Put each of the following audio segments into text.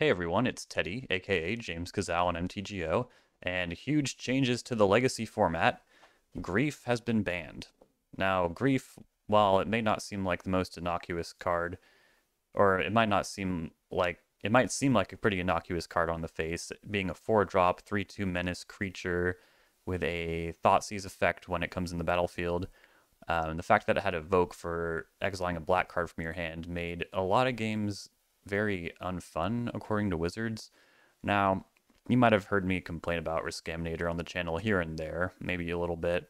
Hey everyone, it's Teddy, aka James Kazal on MTGO, and huge changes to the legacy format. Grief has been banned. Now, Grief, while it may not seem like the most innocuous card, or it might seem like a pretty innocuous card on the face, being a 4-drop, 3/2 menace creature with a Thoughtseize effect when it comes in the battlefield. The fact that it had Evoke for exiling a black card from your hand made a lot of games very unfun, according to Wizards. Now, you might have heard me complain about Riskaminator on the channel here and there, maybe a little bit,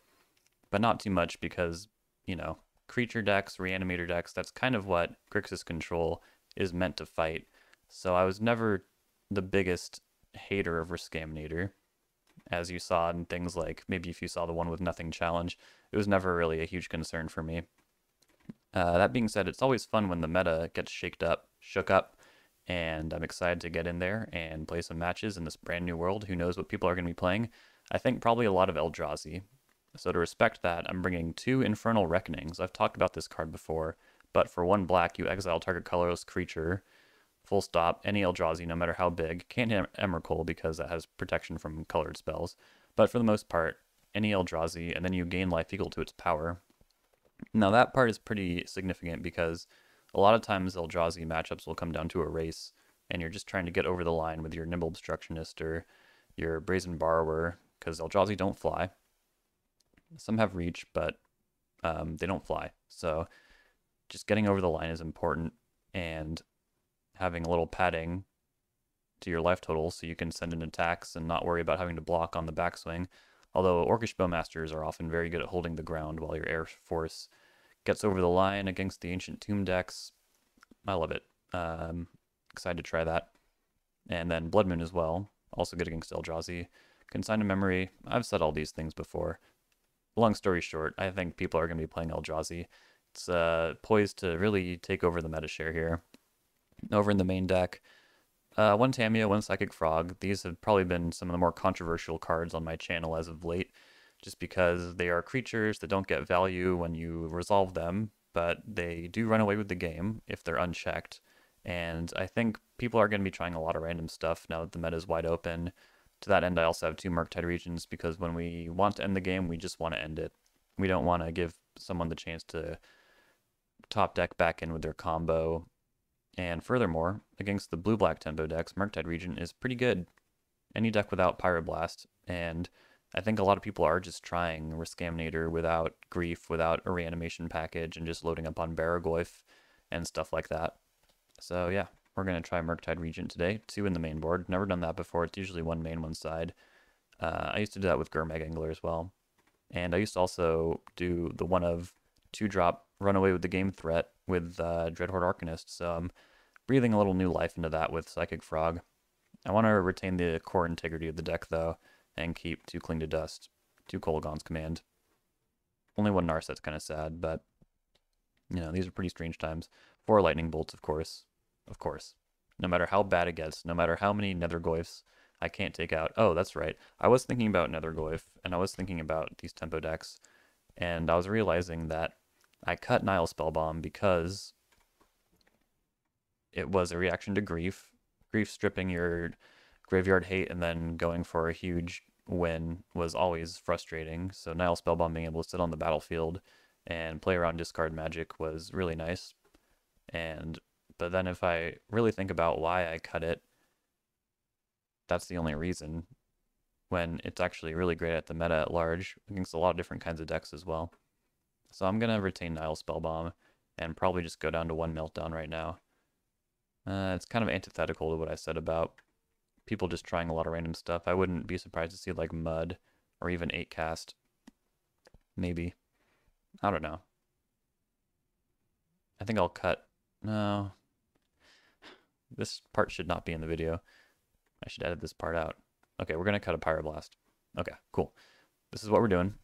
but not too much because, you know, creature decks, reanimator decks, that's kind of what Grixis control is meant to fight. So I was never the biggest hater of Riskaminator, as you saw in things like, maybe if you saw the one with nothing challenge, it was never really a huge concern for me. That being said, it's always fun when the meta gets shook up, and I'm excited to get in there and play some matches in this brand new world. Who knows what people are going to be playing? I think probably a lot of Eldrazi. So to respect that, I'm bringing 2 Infernal Reckonings. I've talked about this card before, but for 1 black, you exile target colorless creature, full stop, any Eldrazi, no matter how big. Can't hit Emrakul because that has protection from colored spells, but for the most part, any Eldrazi, and then you gain life equal to its power. Now that part is pretty significant because a lot of times Eldrazi matchups will come down to a race, and you're just trying to get over the line with your Nimble Obstructionist or your Brazen Borrower, because Eldrazi don't fly. Some have reach, but they don't fly. So just getting over the line is important, and having a little padding to your life total so you can send in attacks and not worry about having to block on the backswing. Although Orcish Bowmasters are often very good at holding the ground while your Air Force gets over the line against the Ancient Tomb decks. I love it. Excited to try that. And then Blood Moon as well, also good against Eldrazi. Consign to Memory, I've said all these things before. Long story short, I think people are going to be playing Eldrazi. It's poised to really take over the meta share here. Over in the main deck, 1 Tamiya, 1 Psychic Frog. These have probably been some of the more controversial cards on my channel as of late, just because they are creatures that don't get value when you resolve them, but they do run away with the game if they're unchecked. And I think people are going to be trying a lot of random stuff now that the meta is wide open. To that end, I also have 2 Murktide Regions because when we want to end the game, we just want to end it. We don't want to give someone the chance to top deck back in with their combo. And furthermore, against the blue-black tempo decks, Murktide Region is pretty good. Any deck without Pyroblast, and I think a lot of people are just trying Riskaminator without Grief, without a reanimation package, and just loading up on Baragoyf and stuff like that. So yeah, we're going to try Murktide Region today. 2 in the main board. Never done that before. It's usually 1 main, 1 side. I used to do that with Gurmag Angler as well. And I used to also do the one of 2-drop Runaway with the Game threat with Dreadhorde Arcanist. So I'm breathing a little new life into that with Psychic Frog. I want to retain the core integrity of the deck, though, and keep 2 Cling to Dust, 2 Kolaghan's Command. Only 1 Narset's kind of sad, but, you know, these are pretty strange times. 4 Lightning Bolts, of course. Of course. No matter how bad it gets, no matter how many Nethergoyfs I can't take out. Oh, that's right. I was thinking about Nethergoyf, and I was thinking about these tempo decks, and I was realizing that I cut Nile Spellbomb because it was a reaction to Grief. Grief stripping your graveyard hate and then going for a huge win was always frustrating. So Nile Spellbomb being able to sit on the battlefield and play around discard magic was really nice. But then if I really think about why I cut it, that's the only reason, when it's actually really great at the meta at large against a lot of different kinds of decks as well. So I'm going to retain Nile Spellbomb and probably just go down to 1 Meltdown right now. It's kind of antithetical to what I said about people just trying a lot of random stuff. I wouldn't be surprised to see like Mud or even 8 cast. Maybe. I don't know. I think I'll cut. No. This part should not be in the video. I should edit this part out. Okay, we're going to cut a Pyroblast. Okay, cool. This is what we're doing.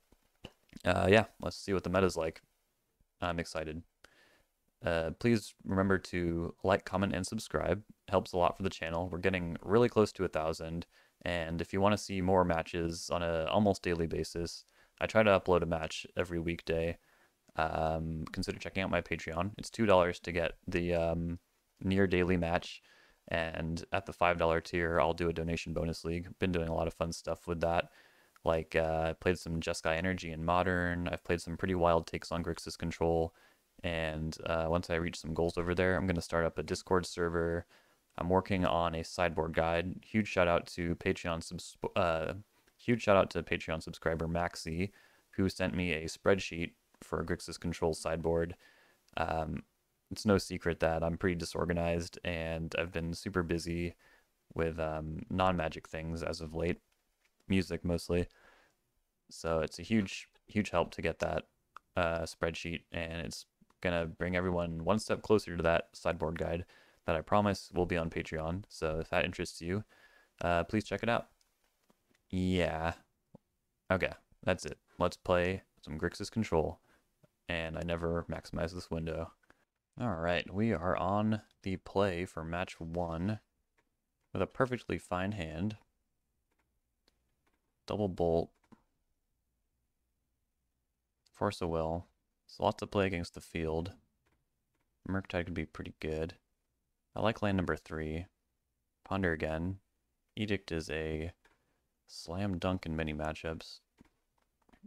Yeah, let's see what the meta's like. I'm excited. Please remember to like, comment, and subscribe. It helps a lot for the channel. We're getting really close to 1,000, and if you want to see more matches on a almost daily basis, I try to upload a match every weekday. Consider checking out my Patreon. It's $2 to get the near daily match And at the $5 tier, I'll do a donation bonus league. Been doing a lot of fun stuff with that. Like, I played some Jeskai Energy in Modern. I've played some pretty wild takes on Grixis Control. And once I reach some goals over there, I'm going to start up a Discord server. I'm working on a sideboard guide. Huge shout out to Patreon subscriber Maxi, who sent me a spreadsheet for Grixis Control sideboard. Um, it's no secret that I'm pretty disorganized, and I've been super busy with non-magic things as of late, music mostly. So it's a huge, huge help to get that spreadsheet, and it's gonna bring everyone one step closer to that sideboard guide that I promise will be on Patreon. So if that interests you, please check it out. Yeah. Okay, that's it. Let's play some Grixis Control, and I never maximize this window. All right, we are on the play for match 1 with a perfectly fine hand. Double bolt. Force of Will. So lots to play against the field. Murktide could be pretty good. I like lane number 3. Ponder again. Edict is a slam dunk in many matchups.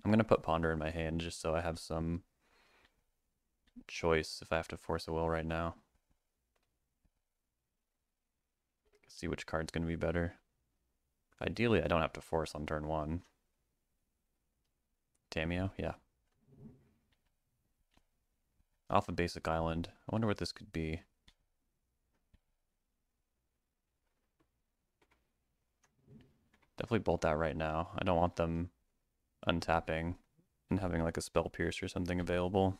I'm going to put Ponder in my hand just so I have some choice if I have to Force a Will right now. See which card's going to be better. Ideally, I don't have to force on turn 1. Tameo? Yeah. Off a basic island. I wonder what this could be. Definitely bolt that right now. I don't want them untapping and having like a Spell Pierce or something available.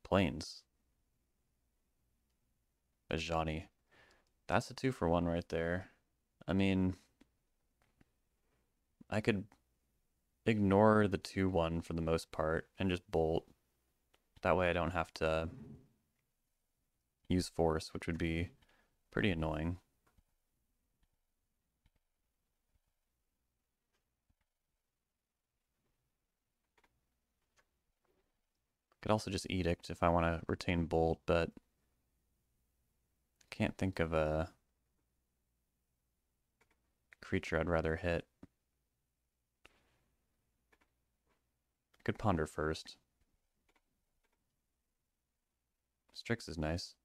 Plains. Ajani. That's a 2-for-1 right there. I mean, I could ignore the 2-1 for the most part and just bolt. That way I don't have to use force, which would be pretty annoying. Could also just Edict if I want to retain bolt, but I can't think of a creature I'd rather hit. I could Ponder first. Strix is nice.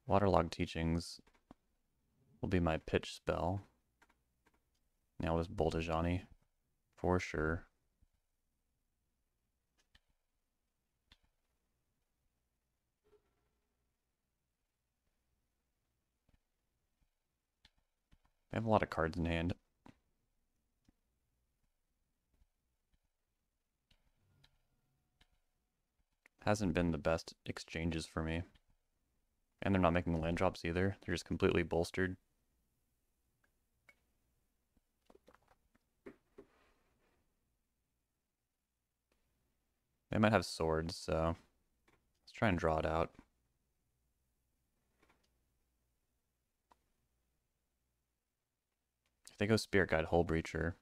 Waterlog Teachings will be my pitch spell. Now with Boltajani, for sure. I have a lot of cards in hand. Hasn't been the best exchanges for me. And they're not making land drops either. They're just completely bolstered. They might have swords, so let's try and draw it out. If they go Spirit Guide Hull Breacher,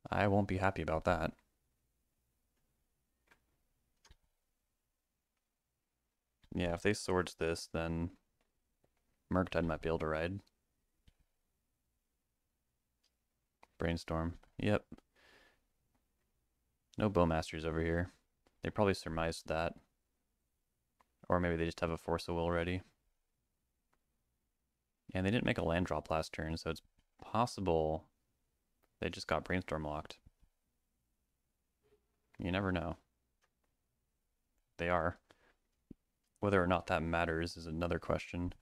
I won't be happy about that. Yeah, if they swords this, then Murktide might be able to ride. Brainstorm. Yep. No Bowmasters over here. They probably surmised that. Or maybe they just have a Force of Will ready. And they didn't make a land drop last turn, so it's possible they just got Brainstorm locked. You never know. They are. Whether or not that matters is another question.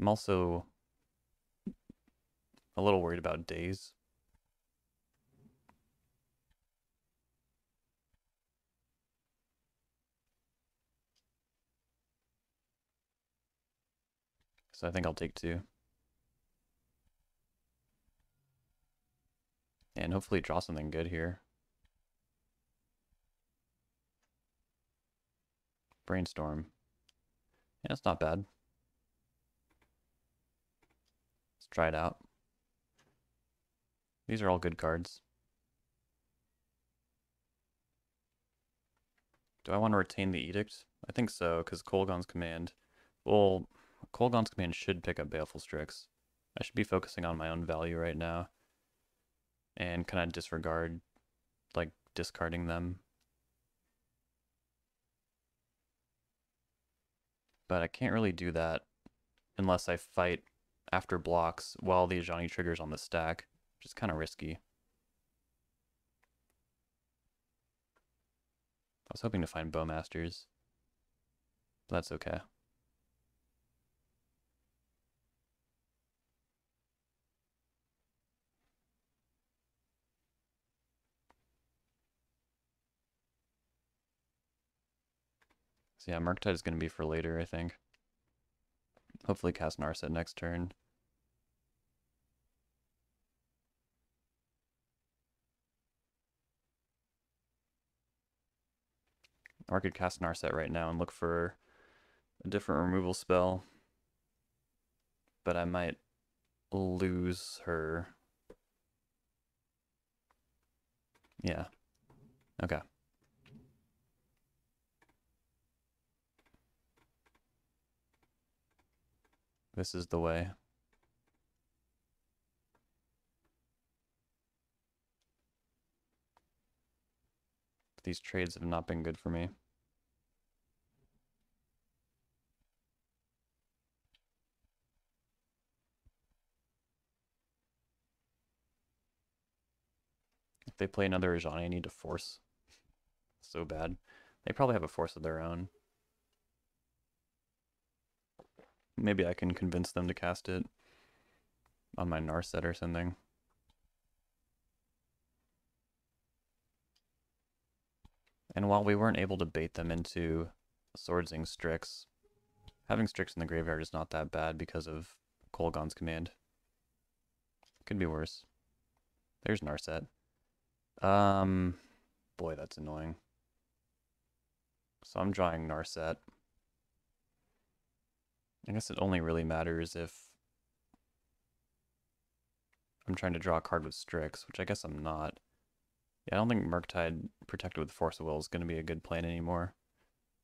I'm also a little worried about Daze. So I think I'll take 2. And hopefully draw something good here. Brainstorm. Yeah, it's not bad. try it out. These are all good cards. Do I want to retain the Edict? I think so, because Kolaghan's Command... Well, Kolaghan's Command should pick up Baleful Strix. I should be focusing on my own value right now. And kind of disregard, like, discarding them. But I can't really do that unless I fight after blocks while the Ajani trigger's on the stack, which is kind of risky. I was hoping to find Bowmasters, but that's okay. So yeah, Murktide is going to be for later, I think. Hopefully cast Narset next turn. Or I could cast Narset right now and look for a different removal spell. But I might lose her. Yeah. Okay. This is the way. These trades have not been good for me. If they play another Ajani, I need to force. So bad. They probably have a force of their own. Maybe I can convince them to cast it on my Narset or something. And while we weren't able to bait them into Swordsing Strix, having Strix in the graveyard is not that bad because of Kolaghan's Command. Could be worse. There's Narset. Boy, that's annoying. So I'm drawing Narset. I guess it only really matters if I'm trying to draw a card with Strix, which I guess I'm not. Yeah, I don't think Murktide protected with Force of Will is going to be a good plan anymore.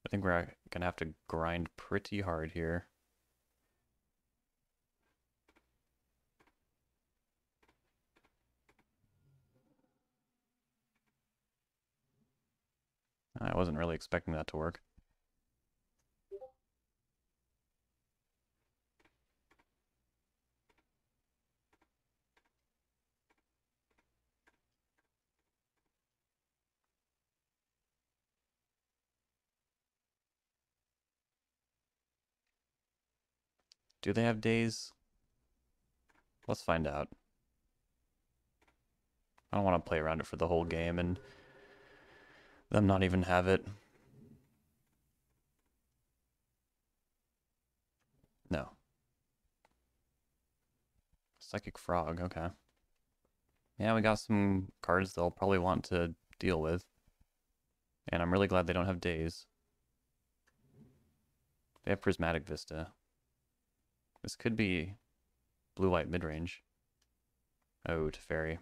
I think we're going to have to grind pretty hard here. I wasn't really expecting that to work. Do they have days? Let's find out. I don't want to play around it for the whole game and them not even have it. No. Psychic Frog, okay. Yeah, we got some cards they'll probably want to deal with. And I'm really glad they don't have days. They have Prismatic Vista. This could be blue-white midrange. Oh, Teferi.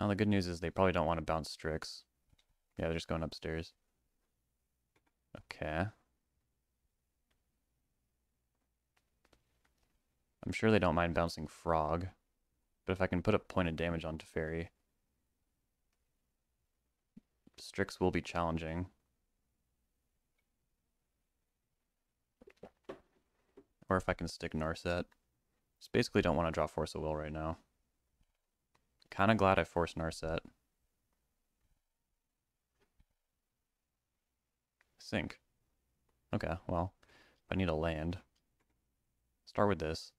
Well, the good news is they probably don't want to bounce Strix. Yeah, they're just going upstairs. Okay. I'm sure they don't mind bouncing Frog. But if I can put a point of damage on Teferi, Strix will be challenging. Or if I can stick Narset. Just basically don't want to draw Force of Will right now. Kinda glad I forced Narset. Sink. Okay, well, I need a land. Start with this.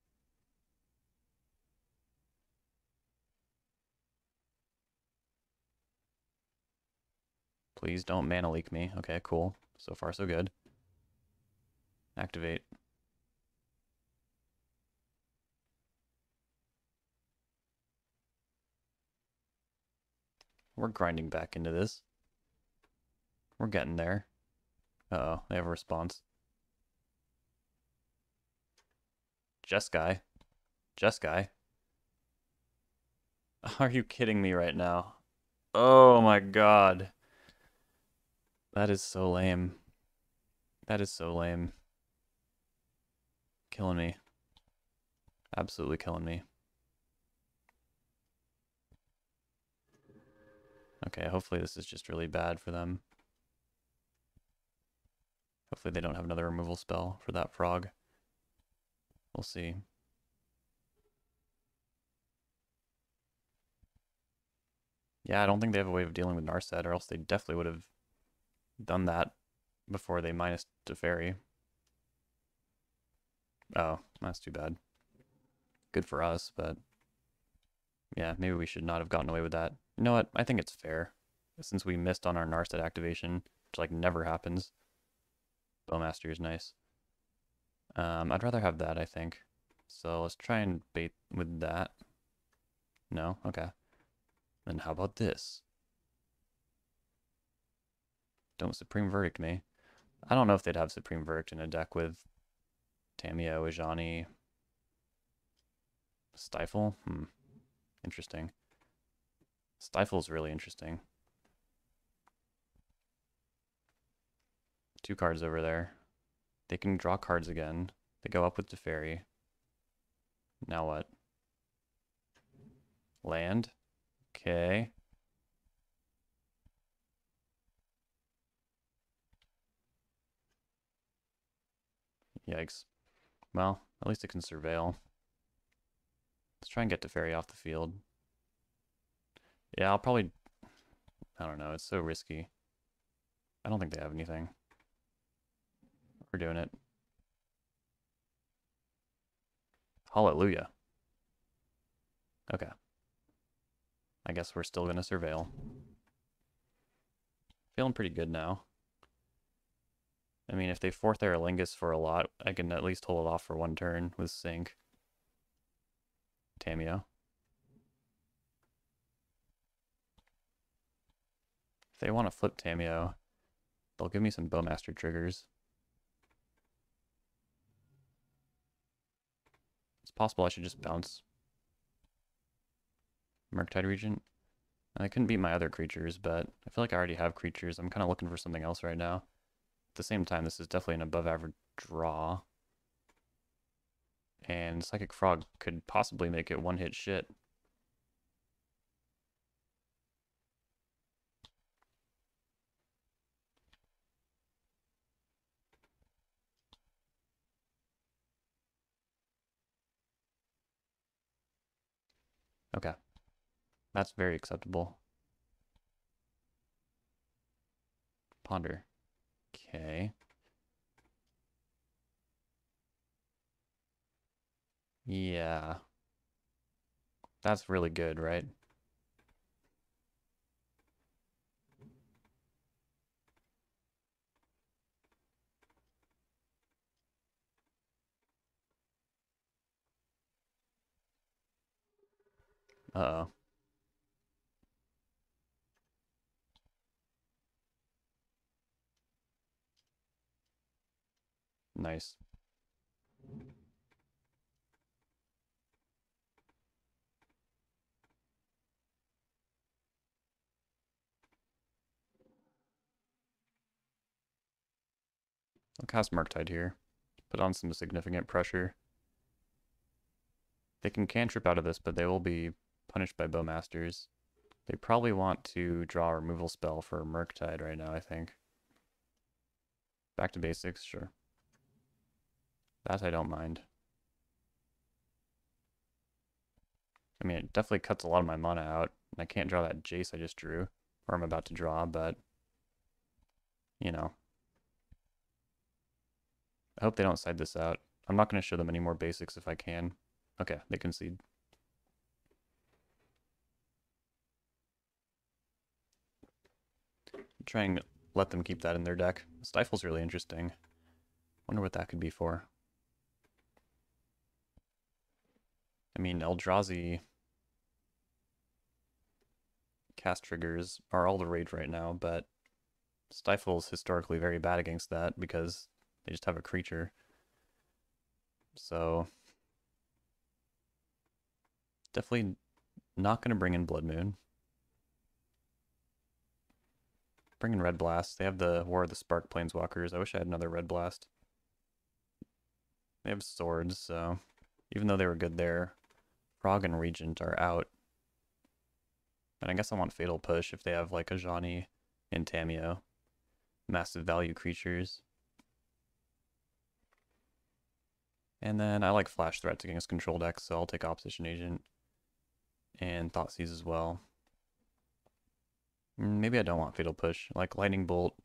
Please don't mana leak me. Okay, cool. So far, so good. Activate. We're grinding back into this. We're getting there. Uh-oh, they have a response. Jeskai. Jeskai. Are you kidding me right now? Oh my god. That is so lame. That is so lame. Killing me. Absolutely killing me. Okay, hopefully this is just really bad for them. Hopefully they don't have another removal spell for that frog. We'll see. Yeah, I don't think they have a way of dealing with Narset, or else they definitely would have done that before they minus Teferi. Oh, that's too bad. Good for us, but yeah, maybe we should not have gotten away with that. You know what? I think it's fair. Since we missed on our Narset activation, which like never happens. Bowmaster is nice. I'd rather have that, I think. So let's try and bait with that. No? Okay. Then how about this? Don't Supreme Verdict me. I don't know if they'd have Supreme Verdict in a deck with Tamiyo, Ajani, Stifle. Interesting. Stifle's really interesting. 2 cards over there. They can draw cards again. They go up with Teferi. Now what? Land? Okay. Yikes. Well, at least it can surveil. Let's try and get Teferi off the field. Yeah, I'll probably... I don't know, it's so risky. I don't think they have anything. We're doing it. Hallelujah. Okay. I guess we're still gonna surveil. Feeling pretty good now. I mean, if they fourth their Lingus for a lot, I can at least hold it off for 1 turn with Sync. Tamiyo. If they want to flip Tamiyo, they'll give me some Bowmaster triggers. It's possible I should just bounce Murktide Regent. I couldn't beat my other creatures, but I feel like I already have creatures. I'm kind of looking for something else right now. At the same time, this is definitely an above average draw. And Psychic Frog could possibly make it one-hit shit. Okay. That's very acceptable. Ponder. Okay. Yeah. That's really good, right? Uh-oh. Nice. I'll cast Murktide here. Put on some significant pressure. They can cantrip out of this, but they will be punished by Bowmasters. They probably want to draw a removal spell for Murktide right now, I think. Back to basics, sure. That I don't mind. I mean, it definitely cuts a lot of my mana out, and I can't draw that Jace I just drew, or I'm about to draw, but, you know. I hope they don't side this out. I'm not going to show them any more basics if I can. Okay, they concede. Try and let them keep that in their deck. Stifle's really interesting. Wonder what that could be for. I mean, Eldrazi cast triggers are all the rage right now, but Stifle's historically very bad against that because they just have a creature. So Definitely not going to bring in Blood Moon. Bring in Red Blast. They have the War of the Spark Planeswalkers. I wish I had another Red Blast. They have swords, so even though they were good there, Frog and Regent are out. And I guess I want Fatal Push if they have like a Ajani and Tameo. Massive value creatures. And then I like flash threats against control decks, so I'll take Opposition Agent and Thoughtseize as well. Maybe I don't want Fatal Push. Like Lightning Bolt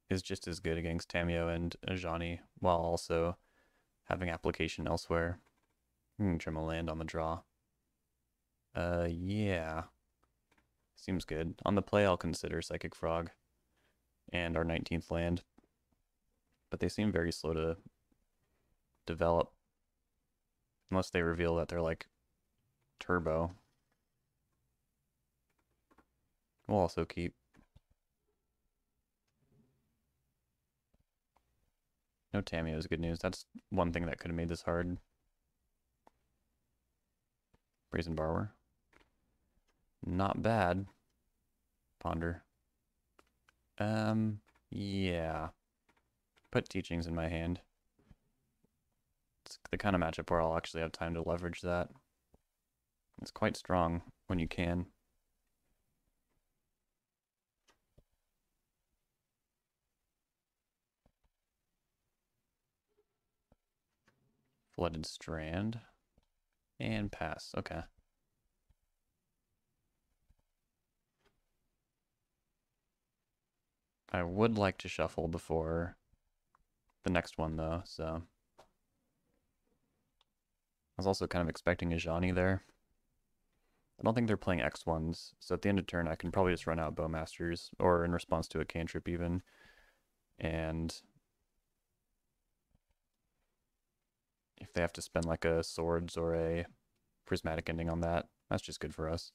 is just as good against Tameo and Ajani, while also having application elsewhere. Trim a land on the draw. Yeah. Seems good. On the play, I'll consider Psychic Frog and our 19th land. But they seem very slow to develop. Unless they reveal that they're like turbo. We'll also keep. No Tameo is good news. That's one thing that could have made this hard. Brazen Borrower. Not bad. Ponder. Yeah. Put Teachings in my hand. It's the kind of matchup where I'll actually have time to leverage that. It's quite strong when you can. Flooded Strand. And pass. Okay. I would like to shuffle before the next one, though, so. I was also kind of expecting a Ajani there. I don't think they're playing X1s, so at the end of turn I can probably just run out Bowmasters, or in response to a cantrip even. And if they have to spend like a Swords or a Prismatic Ending on that, that's just good for us.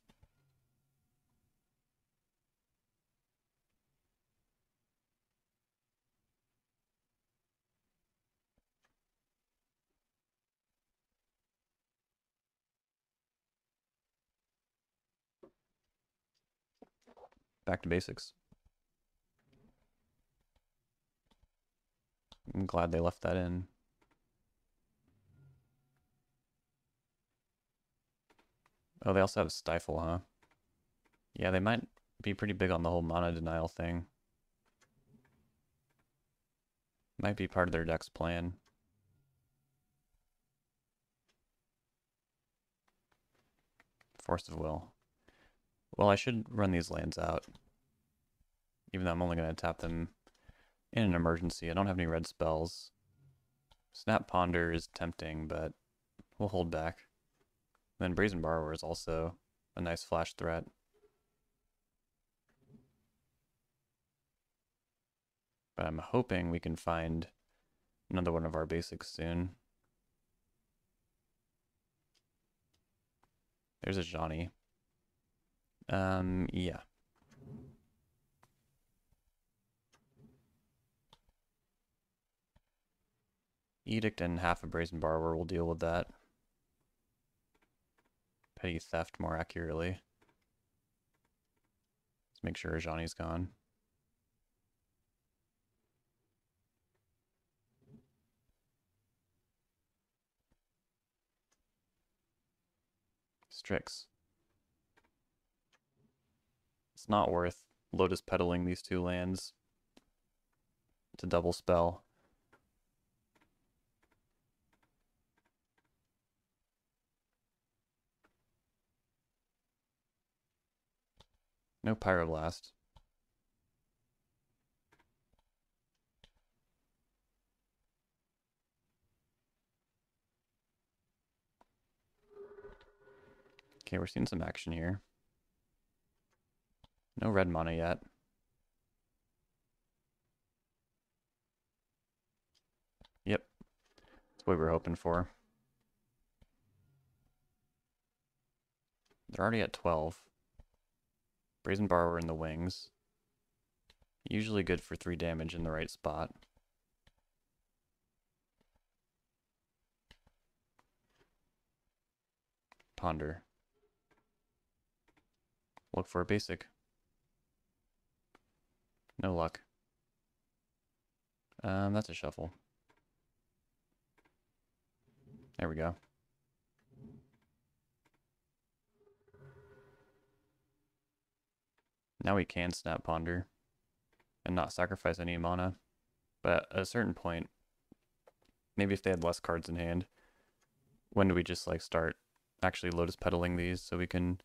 Back to basics. I'm glad they left that in. Oh, they also have Stifle, huh? Yeah, they might be pretty big on the whole mana denial thing. Might be part of their deck's plan. Force of Will. Well, I should run these lands out. Even though I'm only going to tap them in an emergency. I don't have any red spells. Snap Ponder is tempting, but we'll hold back. And then Brazen Borrower is also a nice flash threat. But I'm hoping we can find another one of our basics soon. There's a Ajani. Yeah. Edict and half a Brazen Borrower will deal with that. Petty Theft more accurately. Let's make sure Ajani's gone. Strix. It's not worth Lotus Pedaling these two lands to double spell. No Pyroblast. Okay, we're seeing some action here. No red mana yet. Yep. That's what we were hoping for. They're already at 12. Brazen Borrower in the wings. Usually good for 3 damage in the right spot. Ponder. Look for a basic. No luck. That's a shuffle. There we go. Now we can snap Ponder and not sacrifice any mana. But at a certain point, maybe if they had less cards in hand, when do we just like start actually Lotus Pedaling these so we can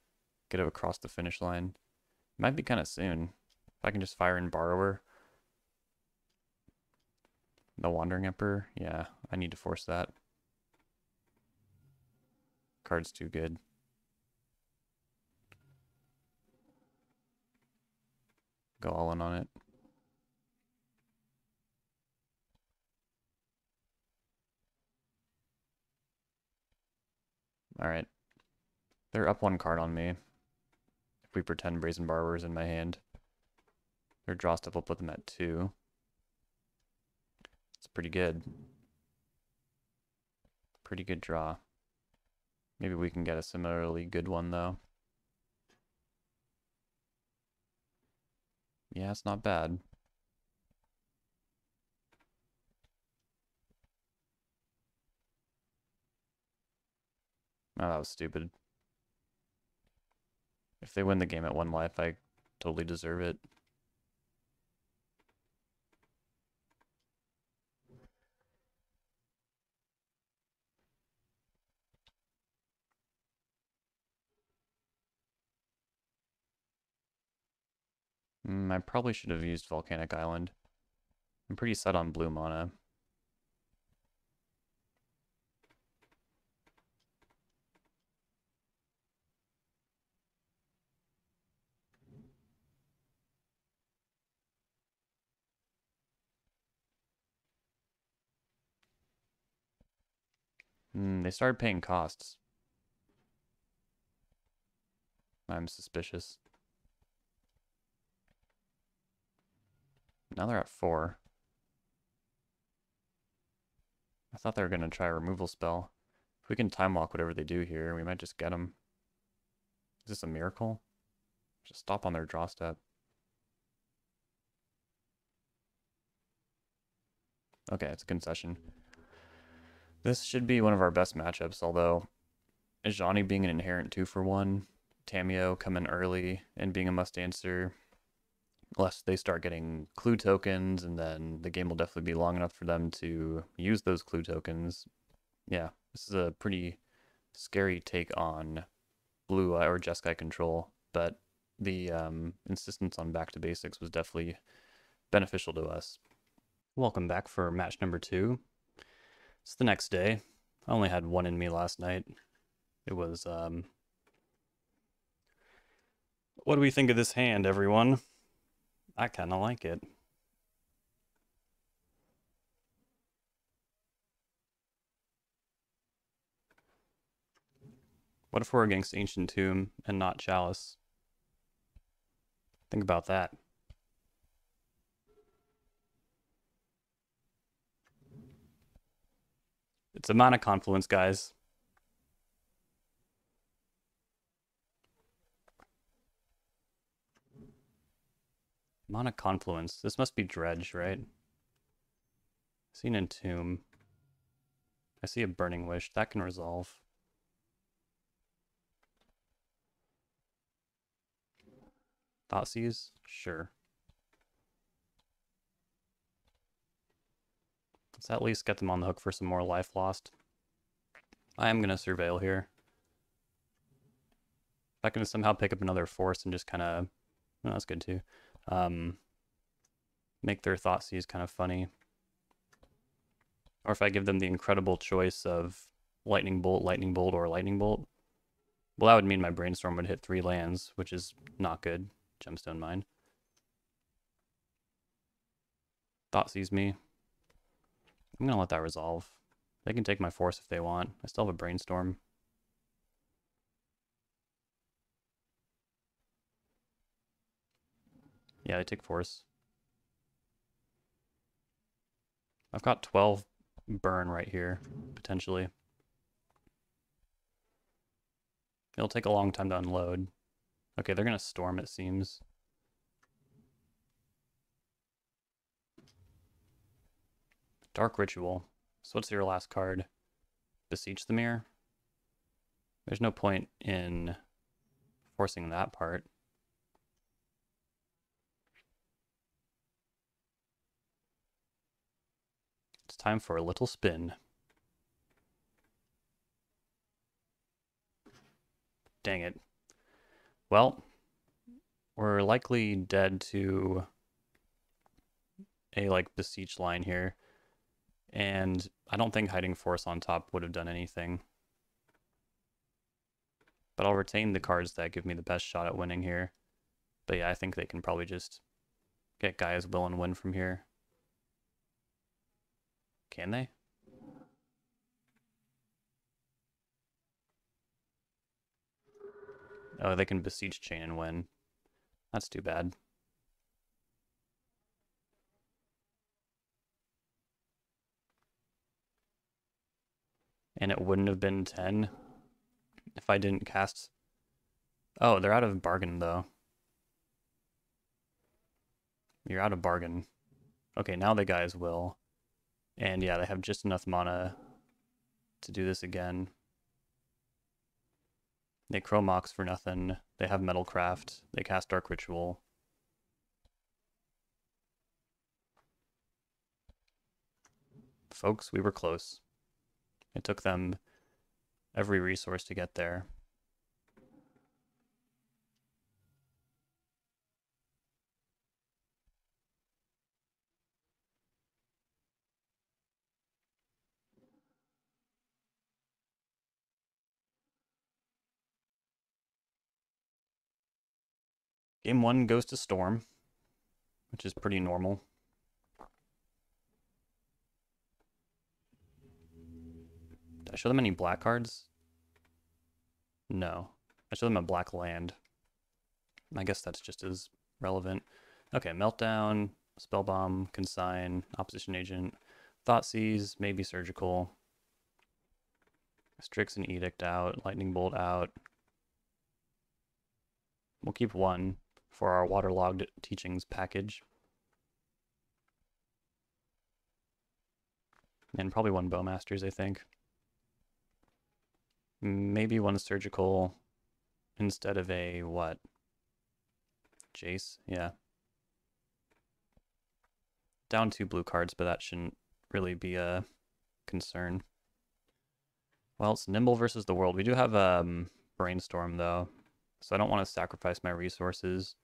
get it across the finish line? Might be kind of soon. If I can just fire in Borrower. The Wandering Emperor? Yeah, I need to force that. Card's too good. Go all in on it. Alright. They're up one card on me. If we pretend Brazen Borrower's in my hand. Their draw step will put them at 2. It's pretty good. Pretty good draw. Maybe we can get a similarly good one, though. Yeah, it's not bad. Oh, that was stupid. If they win the game at 1 life, I totally deserve it. I probably should have used Volcanic Island. I'm pretty set on blue mana. They started paying costs. I'm suspicious. Now they're at 4. I thought they were going to try a removal spell. If we can time walk whatever they do here, we might just get them. Is this a miracle? Just stop on their draw step. Okay, it's a concession. This should be one of our best matchups, although Ajani being an inherent 2-for-1, Tamiyo coming early and being a must answer, unless they start getting clue tokens, and then the game will definitely be long enough for them to use those clue tokens. Yeah, this is a pretty scary take on blue or Jeskai control, but the insistence on back to basics was definitely beneficial to us. Welcome back for match number 2. It's the next day. I only had 1 in me last night. It was, what do we think of this hand, everyone? I kind of like it. What if we're against Ancient Tomb and not Chalice? Think about that. It's a mana confluence, guys. Mana confluence. This must be Dredge, right? Seen in Tomb. I see a Burning Wish. That can resolve. Thoughtseize? Sure. Let's at least get them on the hook for some more life lost. I am going to Surveil here. If I can somehow pick up another Force and just kind of... Oh, that's good too. Make their Thoughtseize kind of funny. Or if I give them the incredible choice of Lightning Bolt, or Lightning Bolt. Well, that would mean my Brainstorm would hit 3 lands, which is not good. Gemstone Mine. Thoughtseize me. I'm going to let that resolve. They can take my Force if they want. I still have a Brainstorm. Yeah, they take Force. I've got 12 burn right here, potentially. It'll take a long time to unload. Okay, they're gonna storm, it seems. Dark Ritual. So what's your last card? Beseech the Mirror? There's no point in forcing that part. It's time for a little spin. Dang it. Well, we're likely dead to a like beseech line here. And I don't think hiding force on top would have done anything. But I'll retain the cards that give me the best shot at winning here. But yeah, I think they can probably just get Gaia's Will and win from here. Can they? Oh, they can Beseech Chain and win. That's too bad. And it wouldn't have been 10 if I didn't cast... Oh, they're out of bargain, though. You're out of bargain. Okay, now the Gaia's Will. And yeah, they have just enough mana to do this again. They Chromox for nothing. They have Metalcraft. They cast Dark Ritual. Folks, we were close. It took them every resource to get there. Game 1 goes to Storm, which is pretty normal. Did I show them any black cards? No. I showed them a black land. I guess that's just as relevant. Okay, Meltdown, Spellbomb, Consign, Opposition Agent, Thoughtseize, maybe Surgical. Strix and Edict out, Lightning Bolt out. We'll keep one for our waterlogged teachings package. And probably one Bowmasters, I think. Maybe one Surgical instead of a what? Jace? Yeah. Down 2 blue cards, but that shouldn't really be a concern. Well, it's Nimble versus the World. We do have Brainstorm, though, so I don't want to sacrifice my resources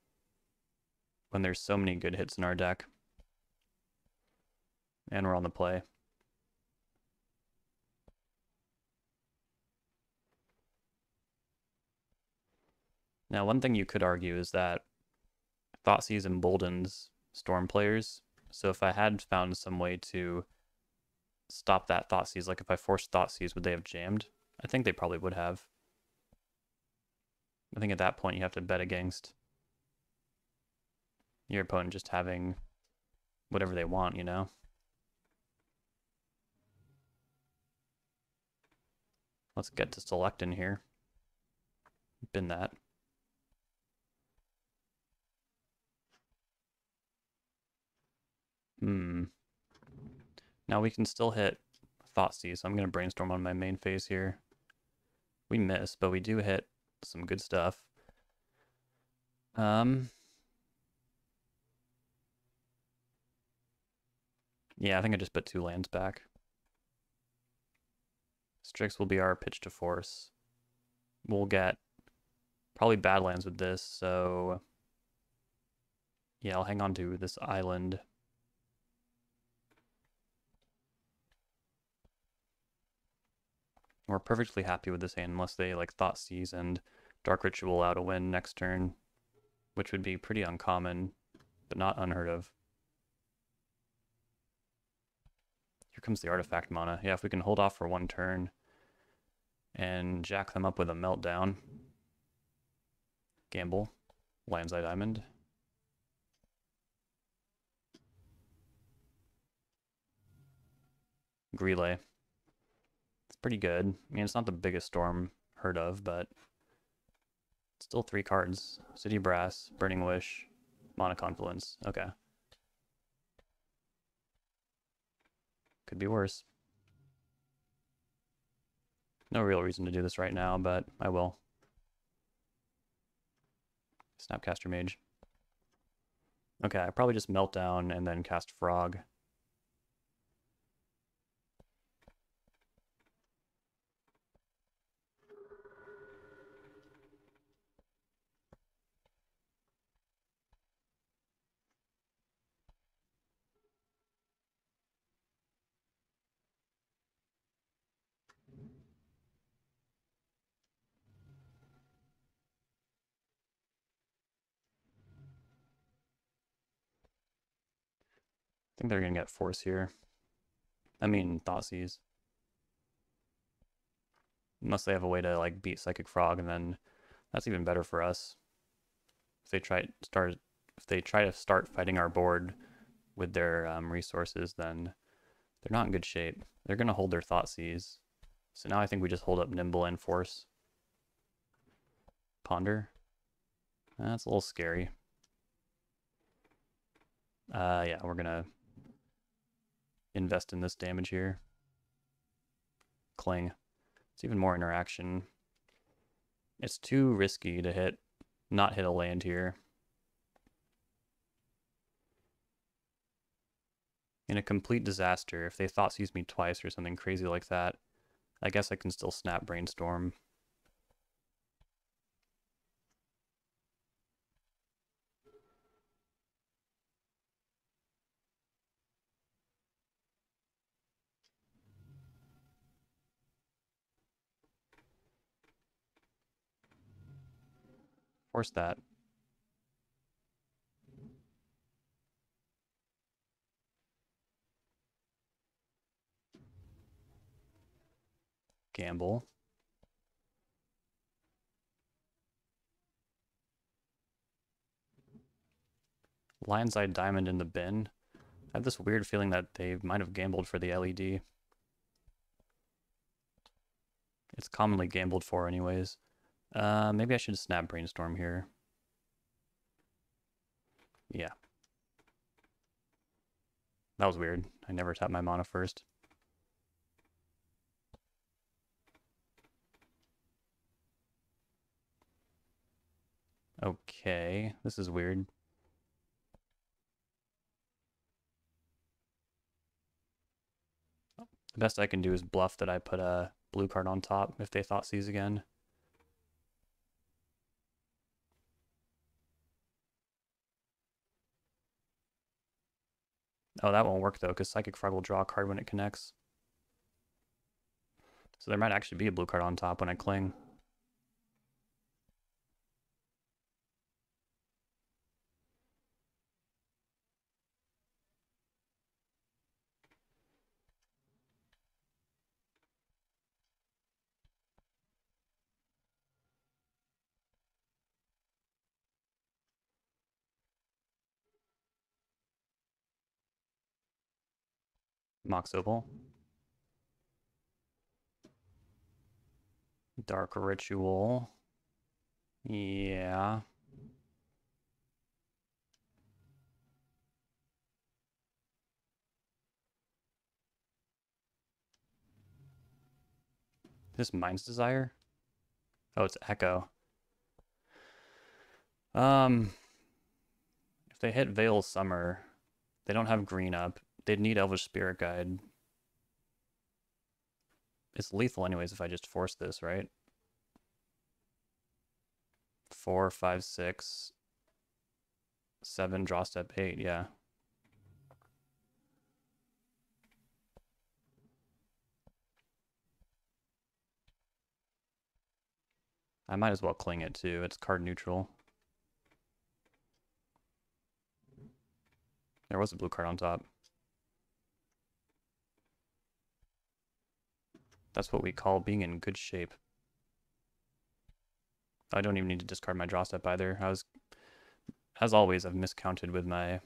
when there's so many good hits in our deck. And we're on the play. Now, one thing you could argue is that Thoughtseize emboldens Storm players. So if I had found some way to stop that Thoughtseize, like if I forced Thoughtseize, would they have jammed? I think they probably would have. I think at that point you have to bet against your opponent just having whatever they want, you know? Let's get to select in here. Bin that. Now we can still hit Thoughtseize, so I'm going to Brainstorm on my main phase here. We miss, but we do hit some good stuff. Yeah, I think I just put 2 lands back. Strix will be our pitch to force. We'll get probably Badlands with this, so yeah, I'll hang on to this island. We're perfectly happy with this hand unless they like Thoughtseize and Dark Ritual out a win next turn, which would be pretty uncommon, but not unheard of. Here comes the artifact mana. Yeah, if we can hold off for 1 turn and jack them up with a Meltdown. Gamble. Land's Eye Diamond. Relay. It's pretty good. I mean, it's not the biggest storm heard of, but Still 3 cards. City Brass, Burning Wish, Mana Confluence. Okay. Could be worse. No real reason to do this right now, but I will. Snapcaster Mage. Okay, I probably just Meltdown and then cast Frog. I think they're gonna get Force here. I mean, Thoughtseizes. Unless they have a way to like beat Psychic Frog, and then that's even better for us. If they try to start fighting our board with their resources, then they're not in good shape. They're gonna hold their Thoughtseize. So now I think we just hold up Nimble and Force. Ponder. That's a little scary. Yeah, we're gonna invest in this damage here. Cling. It's even more interaction. It's too risky to not hit a land here. In a complete disaster, if they Thoughtseize me twice or something crazy like that, I guess I can still snap Brainstorm. Force that. Gamble. Lion's Eye Diamond in the bin. I have this weird feeling that they might have gambled for the LED. It's commonly gambled for anyways. Maybe I should snap Brainstorm here. Yeah. That was weird. I never tapped my mana first. Okay, this is weird. The best I can do is bluff that I put a blue card on top if they Thoughtseize again. Oh, that won't work though, because Psychic Frog will draw a card when it connects. So there might actually be a blue card on top when I cling. Mox Opal. Dark Ritual. Yeah. This Mind's Desire? Oh, it's Echo. If they hit Veil Summer, they don't have green up. They'd need Elvish Spirit Guide. It's lethal anyways if I just force this, right? 4, 5, 6, 7, draw step 8, yeah. I might as well cling it too. It's card neutral. There was a blue card on top. That's what we call being in good shape. I don't even need to discard my draw step either. As always, I've miscounted with my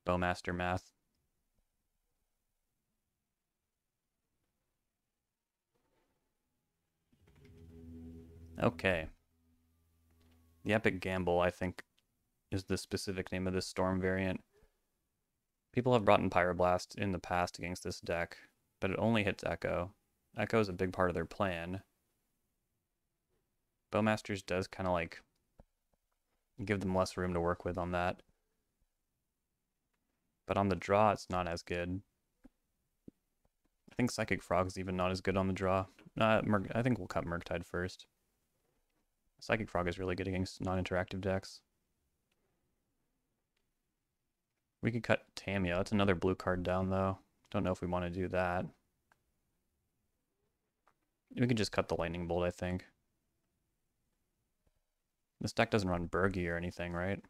Bowmaster math. Okay. The Epic Gamble, I think, is the specific name of this Storm variant. People have brought in Pyroblast in the past against this deck, but it only hits Echo. Echo is a big part of their plan. Bowmasters does kind of like give them less room to work with on that. But on the draw, it's not as good. I think Psychic Frog's even not as good on the draw. I think we'll cut Murktide first. Psychic Frog is really good against non-interactive decks. We could cut Tamia. That's another blue card down, though. Don't know if we want to do that. We could just cut the Lightning Bolt, I think. This deck doesn't run Burgi or anything, right?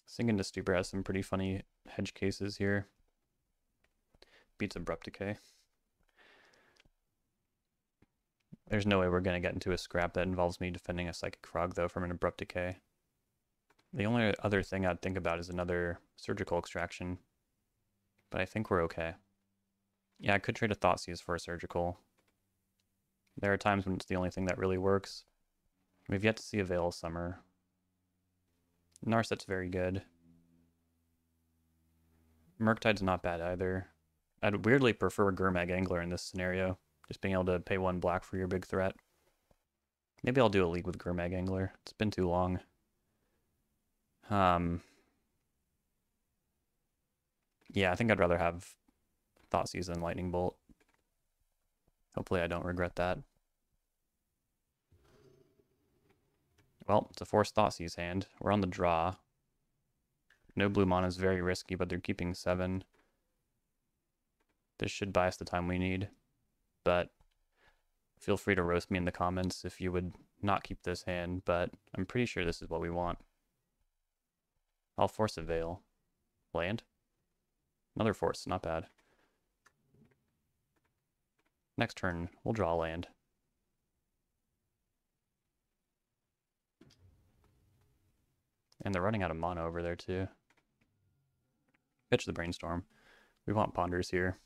Sink into Stupor has some pretty funny hedge cases here. Beats Abrupt Decay. There's no way we're going to get into a scrap that involves me defending a Psychic Frog, though, from an Abrupt Decay. The only other thing I'd think about is another Surgical Extraction. But I think we're okay. Yeah, I could trade a Thoughtseize for a Surgical. There are times when it's the only thing that really works. We've yet to see a Veil of Summer. Narset's very good. Murktide's not bad either. I'd weirdly prefer Gurmag Angler in this scenario. Just being able to pay 1 black for your big threat. Maybe I'll do a league with Gurmag Angler. It's been too long. Yeah, I think I'd rather have Thoughtseize than Lightning Bolt. Hopefully I don't regret that. Well, it's a forced Thoughtseize hand. We're on the draw. No blue mana is very risky, but they're keeping 7. This should buy us the time we need. But feel free to roast me in the comments if you would not keep this hand, but I'm pretty sure this is what we want. I'll force a Veil. Land? Another force, not bad. Next turn, we'll draw a land. And they're running out of mana over there too. Pitch the Brainstorm. We want Ponders here.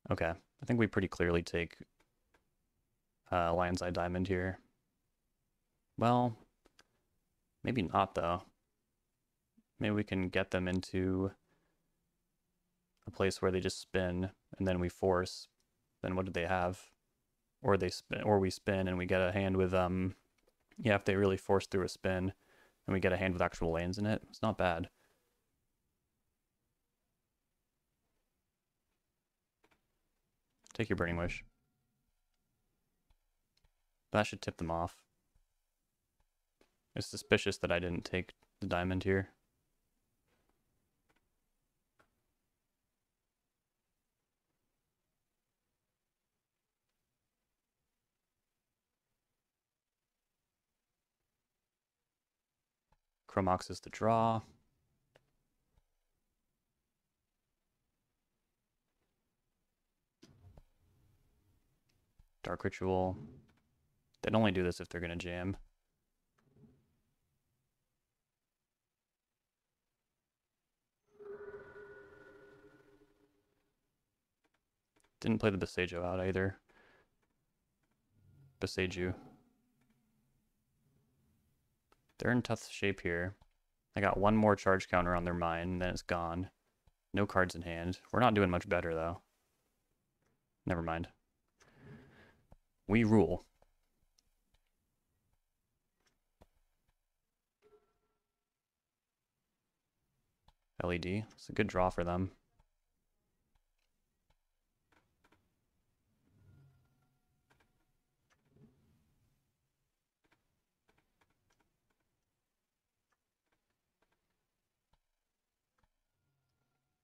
Okay, I think we pretty clearly take Lion's Eye Diamond here. Well, maybe not though. Maybe we can get them into a place where they just spin and then we force. Then what do they have? Or they spin, or we spin and we get a hand with yeah, if they really force through a spin and we get a hand with actual lands in it, it's not bad. Take your Burning Wish. That should tip them off. It's suspicious that I didn't take the diamond here. Chromox is the draw. Dark Ritual. They'd only do this if they're going to jam. Didn't play the Boseiju out either. Boseiju. They're in tough shape here. I got 1 more charge counter on their mine, and then it's gone. No cards in hand. We're not doing much better, though. Never mind. We rule. LED. It's a good draw for them.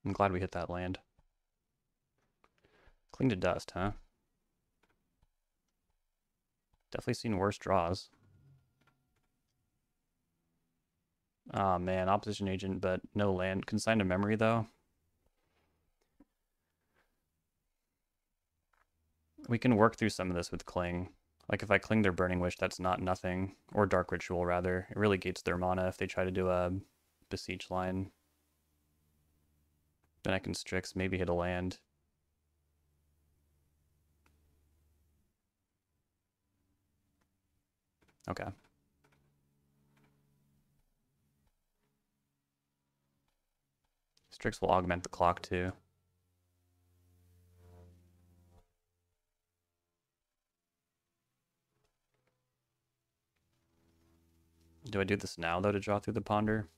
I'm glad we hit that land. Cling to Dust, huh? Definitely seen worse draws. Oh man, Opposition Agent, but no land. Consign to Memory, though. We can work through some of this with Cling. Like if I Cling their Burning Wish, that's not nothing. Or Dark Ritual, rather. It really gates their mana if they try to do a Beseech line. Then I can Strix, maybe hit a land. Okay. Strix will augment the clock too. Do I do this now, though, to draw through the ponder?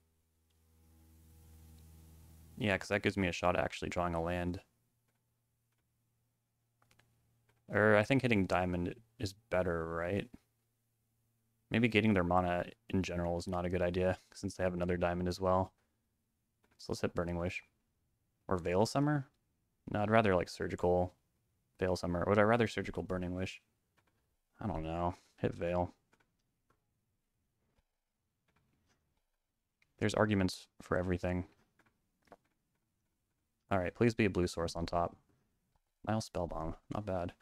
Yeah, because that gives me a shot at actually drawing a land. Or I think hitting diamond is better, right? Maybe getting their mana in general is not a good idea, since they have another diamond as well. So let's hit Burning Wish. Or Veil Summer? No, I'd rather like Surgical Veil Summer. Or would I rather Surgical Burning Wish? I don't know. Hit Veil. There's arguments for everything. Alright, please be a blue source on top. Nile Spellbomb. Not bad.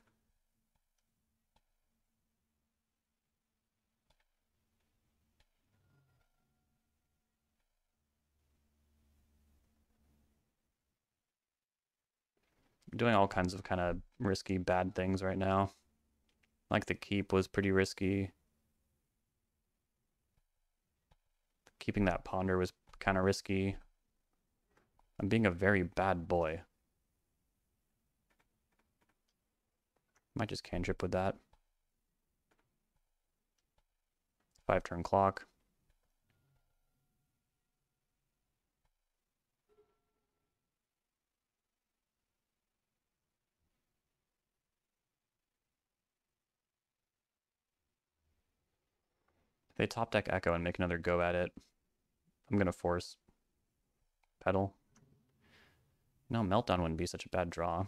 I'm doing all kinds of kind of risky, bad things right now. Like the keep was pretty risky. Keeping that ponder was kind of risky. I'm being a very bad boy. Might just cantrip with that. 5-turn clock. If they top deck Echo and make another go at it, I'm going to force Pedal. No, Meltdown wouldn't be such a bad draw.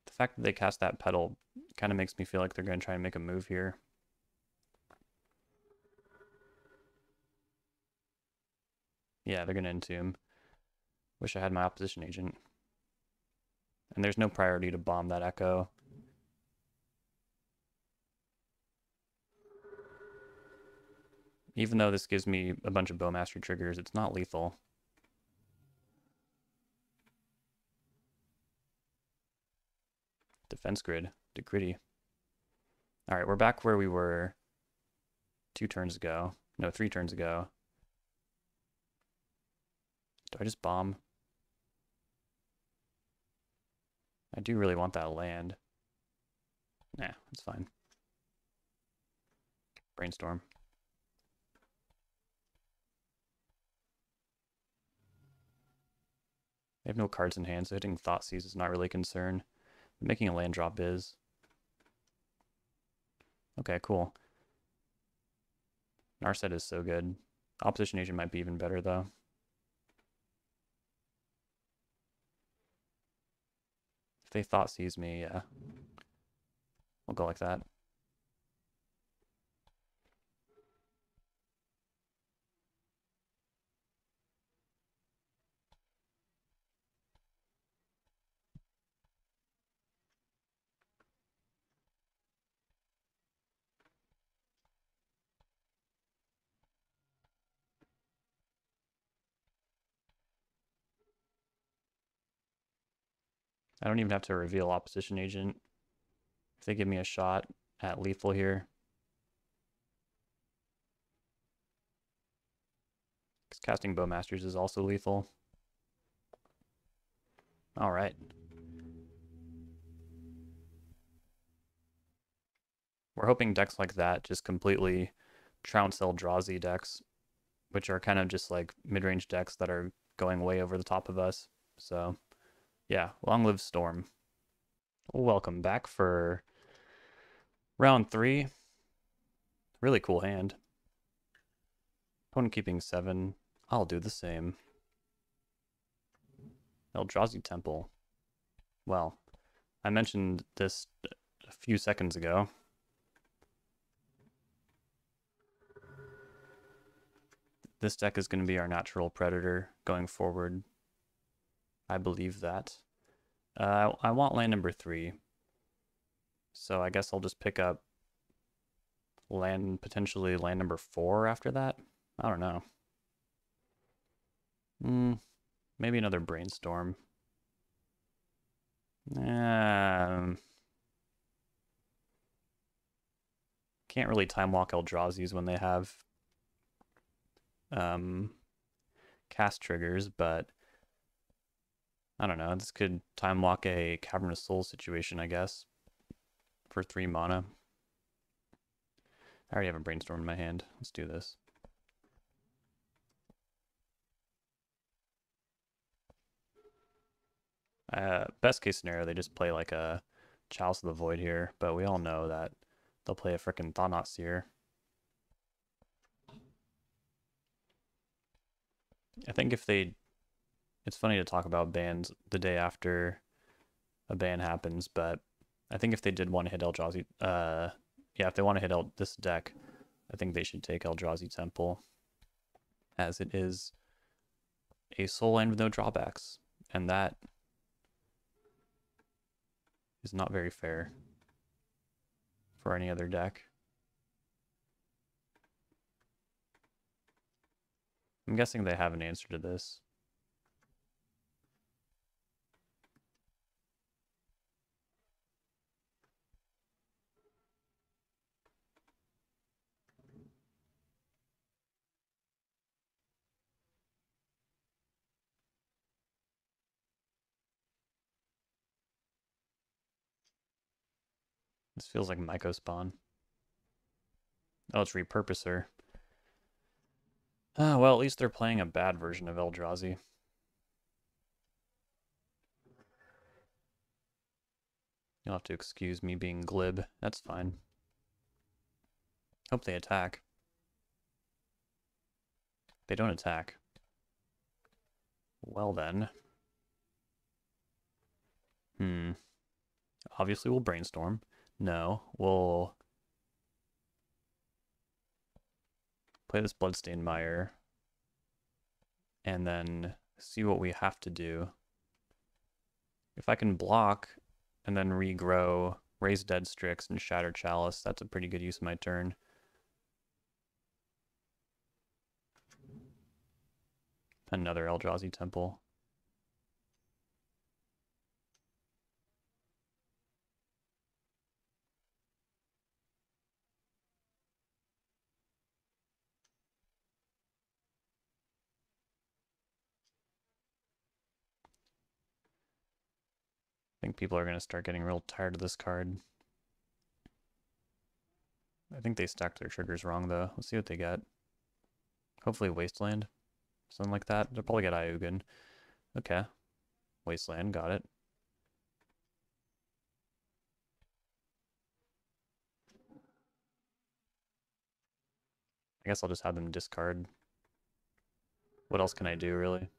The fact that they cast that Pedal kind of makes me feel like they're going to try and make a move here. Yeah, they're going to Entomb. Wish I had my opposition agent. And there's no priority to bomb that Echo. Even though this gives me a bunch of Bowmaster triggers, it's not lethal. Defense grid, to gritty. Alright, we're back where we were 2 turns ago. No, 3 turns ago. Do I just bomb? I do really want that land. Nah, it's fine. Brainstorm. They have no cards in hand, so hitting Thoughtseize is not really a concern. Making a land drop is. Okay, cool. Narset is so good. Opposition agent might be even better, though. If they Thoughtseize me, yeah. We'll go like that. I don't even have to reveal opposition agent. If they give me a shot at lethal here. Because casting Bowmasters is also lethal. Alright. We're hoping decks like that just completely trouncell Drazi decks, which are kind of just like mid-range decks that are going way over the top of us. So, yeah, long live Storm. Welcome back for round 3. Really cool hand. Opponent keeping 7. I'll do the same. Eldrazi Temple. Well, I mentioned this a few seconds ago. This deck is going to be our natural predator going forward. I believe that. I want land number 3. So I guess I'll just pick up potentially land number 4 after that. I don't know. Maybe another Brainstorm. Can't really time walk Eldrazi's when they have cast triggers, but I don't know. This could time walk a Cavernous Soul situation, I guess, for 3 mana. I already have a Brainstorm in my hand. Let's do this. Best case scenario, they just play like a Chalice of the Void here, but we all know that they'll play a frickin' Thought Seer. I think if they... It's funny to talk about bans the day after a ban happens, but I think if they did want to hit Eldrazi... yeah, if they want to hit this deck, I think they should take Eldrazi Temple, as it is a soul land with no drawbacks, and that is not very fair for any other deck. I'm guessing they have an answer to this. This feels like Myco spawn. Oh, it's Repurposer. Well, at least they're playing a bad version of Eldrazi. You'll have to excuse me being glib. That's fine. Hope they attack. They don't attack. Well then. Obviously we'll Brainstorm. No, we'll play this Bloodstained Mire and then see what we have to do. If I can block and then regrow, raise Dead Strix and Shatter Chalice, that's a pretty good use of my turn. Another Eldrazi Temple. I think people are going to start getting real tired of this card. I think they stacked their triggers wrong, though. Let's see what they get. Hopefully Wasteland. Something like that. They'll probably get Iugin. Okay. Wasteland, got it. I guess I'll just have them discard. What else can I do, really?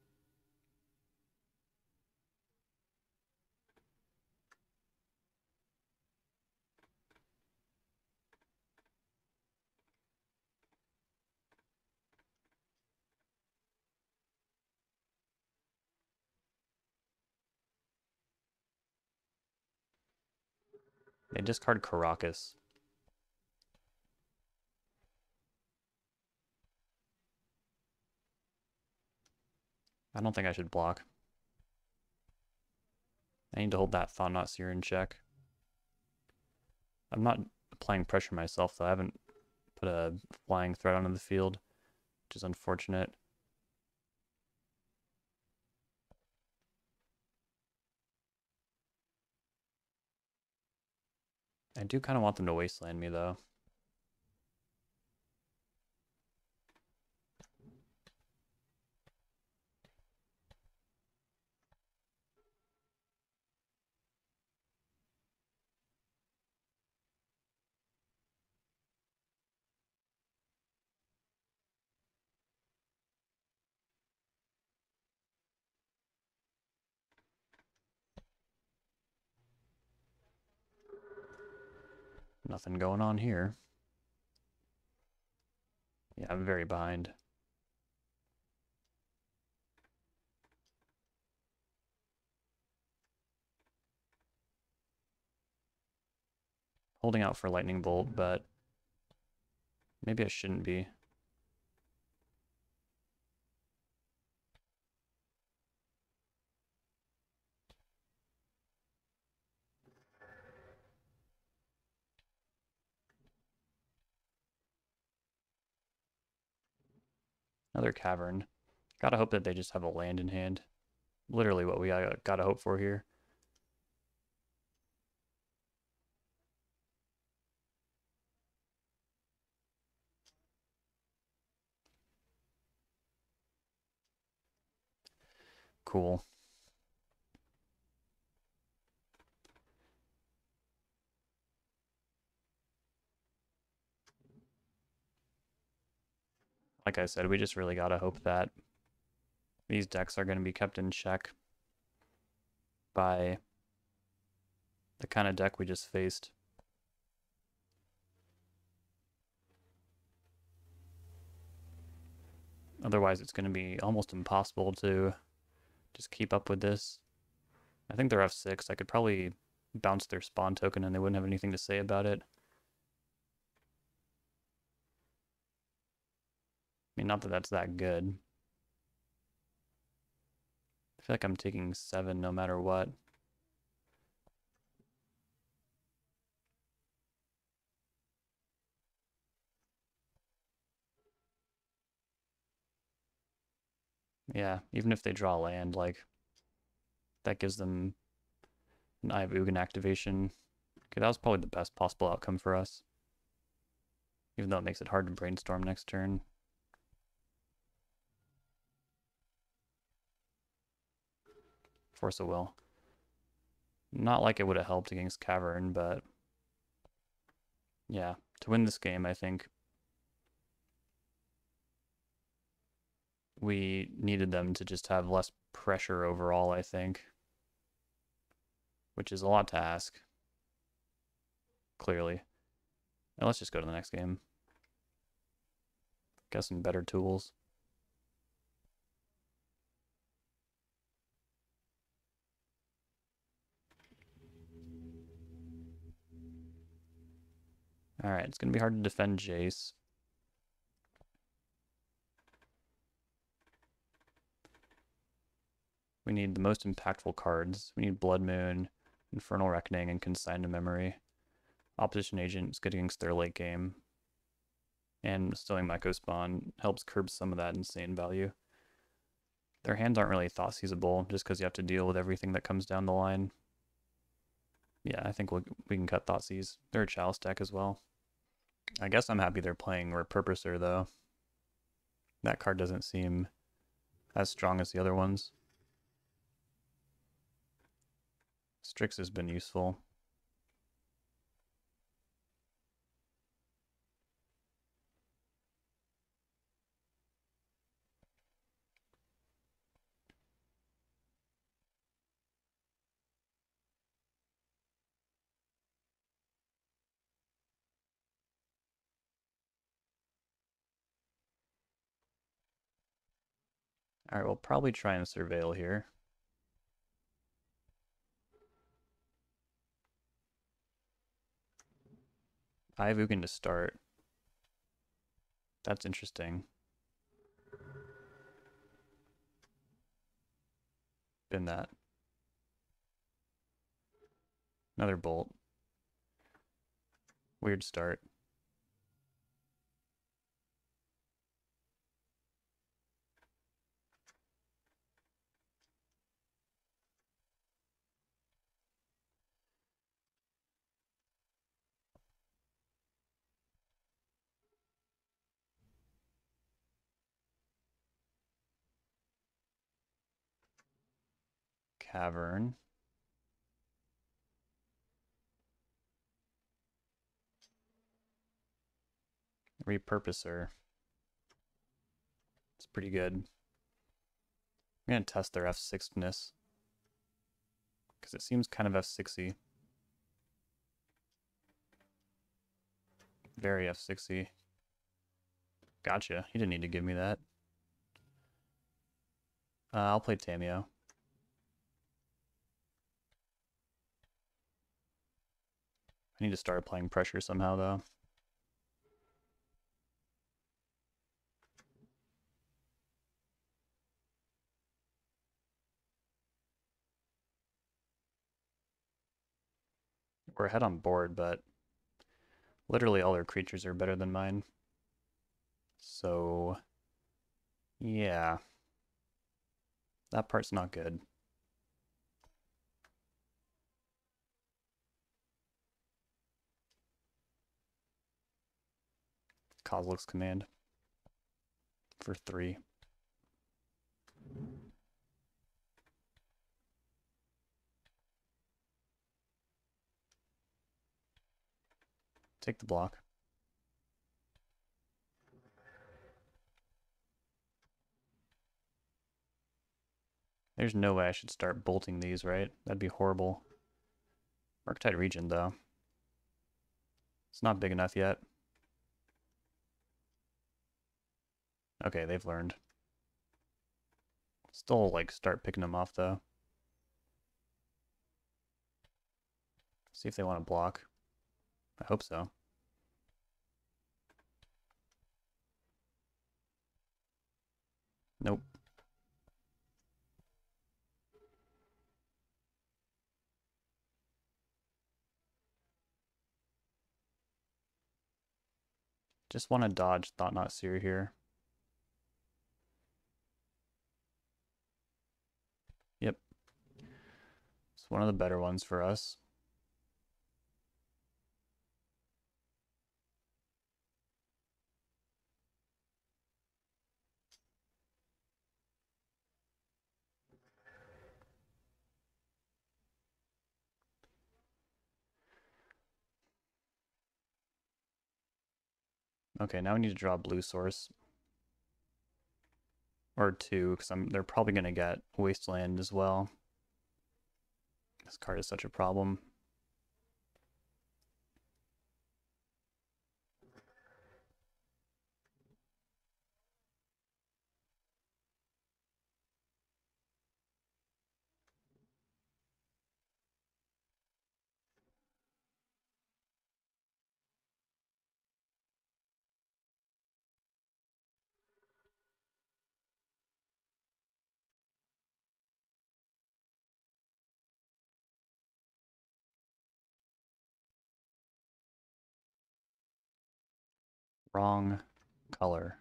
They discard Caracas. I don't think I should block. I need to hold that Thought Seer in check. I'm not applying pressure myself, though. I haven't put a flying threat onto the field, which is unfortunate. I do kind of want them to Wasteland me, though. Nothing going on here. Yeah, I'm very behind. Holding out for Lightning Bolt, but maybe I shouldn't be. Another Cavern. Gotta hope that they just have a land in hand. Literally what we gotta hope for here. Cool. Like I said, we just really gotta hope that these decks are going to be kept in check by the kind of deck we just faced. Otherwise, it's going to be almost impossible to just keep up with this. I think they're F6. I could probably bounce their spawn token and they wouldn't have anything to say about it. I mean, not that that's that good. I feel like I'm taking 7 no matter what. Yeah, even if they draw land, like, that gives them an Eye of Ugin activation. Okay, that was probably the best possible outcome for us. Even though it makes it hard to brainstorm next turn. Force of Will. Not like it would have helped against Cavern, but yeah, to win this game, I think we needed them to just have less pressure overall, I think, which is a lot to ask, clearly. Now let's just go to the next game. Get some better tools. Alright, it's going to be hard to defend Jace. We need the most impactful cards. We need Blood Moon, Infernal Reckoning, and Consign to Memory. Opposition Agent is good against their late game. And Stealing Myco Spawn helps curb some of that insane value. Their hands aren't really Thoughtseizable just because you have to deal with everything that comes down the line. Yeah, I think we can cut Thoughtseize. They're a Chalice deck as well. I guess I'm happy they're playing Repurposer, though. That card doesn't seem as strong as the other ones. Strix has been useful. Alright, we'll probably try and Surveil here. I have Ugin to start. That's interesting. Been that. Another Bolt. Weird start. Cavern. Repurposer. It's pretty good. I'm going to test their F6-ness. Because it seems kind of F6-y. Very F6-y. Gotcha. You didn't need to give me that. I'll play Tameo. I need to start applying pressure somehow, though. We're ahead on board, but literally all their creatures are better than mine. So Yeah, that part's not good. Kozilek's command for 3. Take the block. There's no way I should start bolting these, right? That'd be horrible. Murktide Region, though. It's not big enough yet. Okay, they've learned. Still, like, start picking them off, though. See if they want to block. I hope so. Nope. Just want to dodge Thought Not Seer here. Yep. It's one of the better ones for us. Okay, now we need to draw a blue source. Or 2, because they're probably going to get Wasteland as well. This card is such a problem. Wrong color.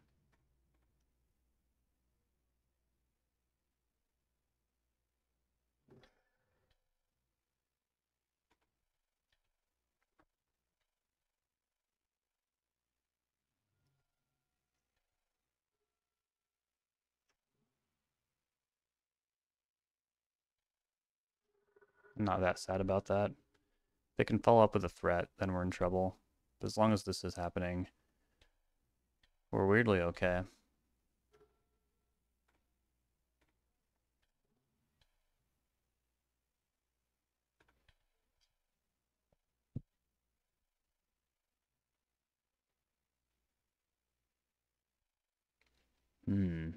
I'm not that sad about that. If they can follow up with a threat, then we're in trouble. But as long as this is happening, we're weirdly okay. Hmm.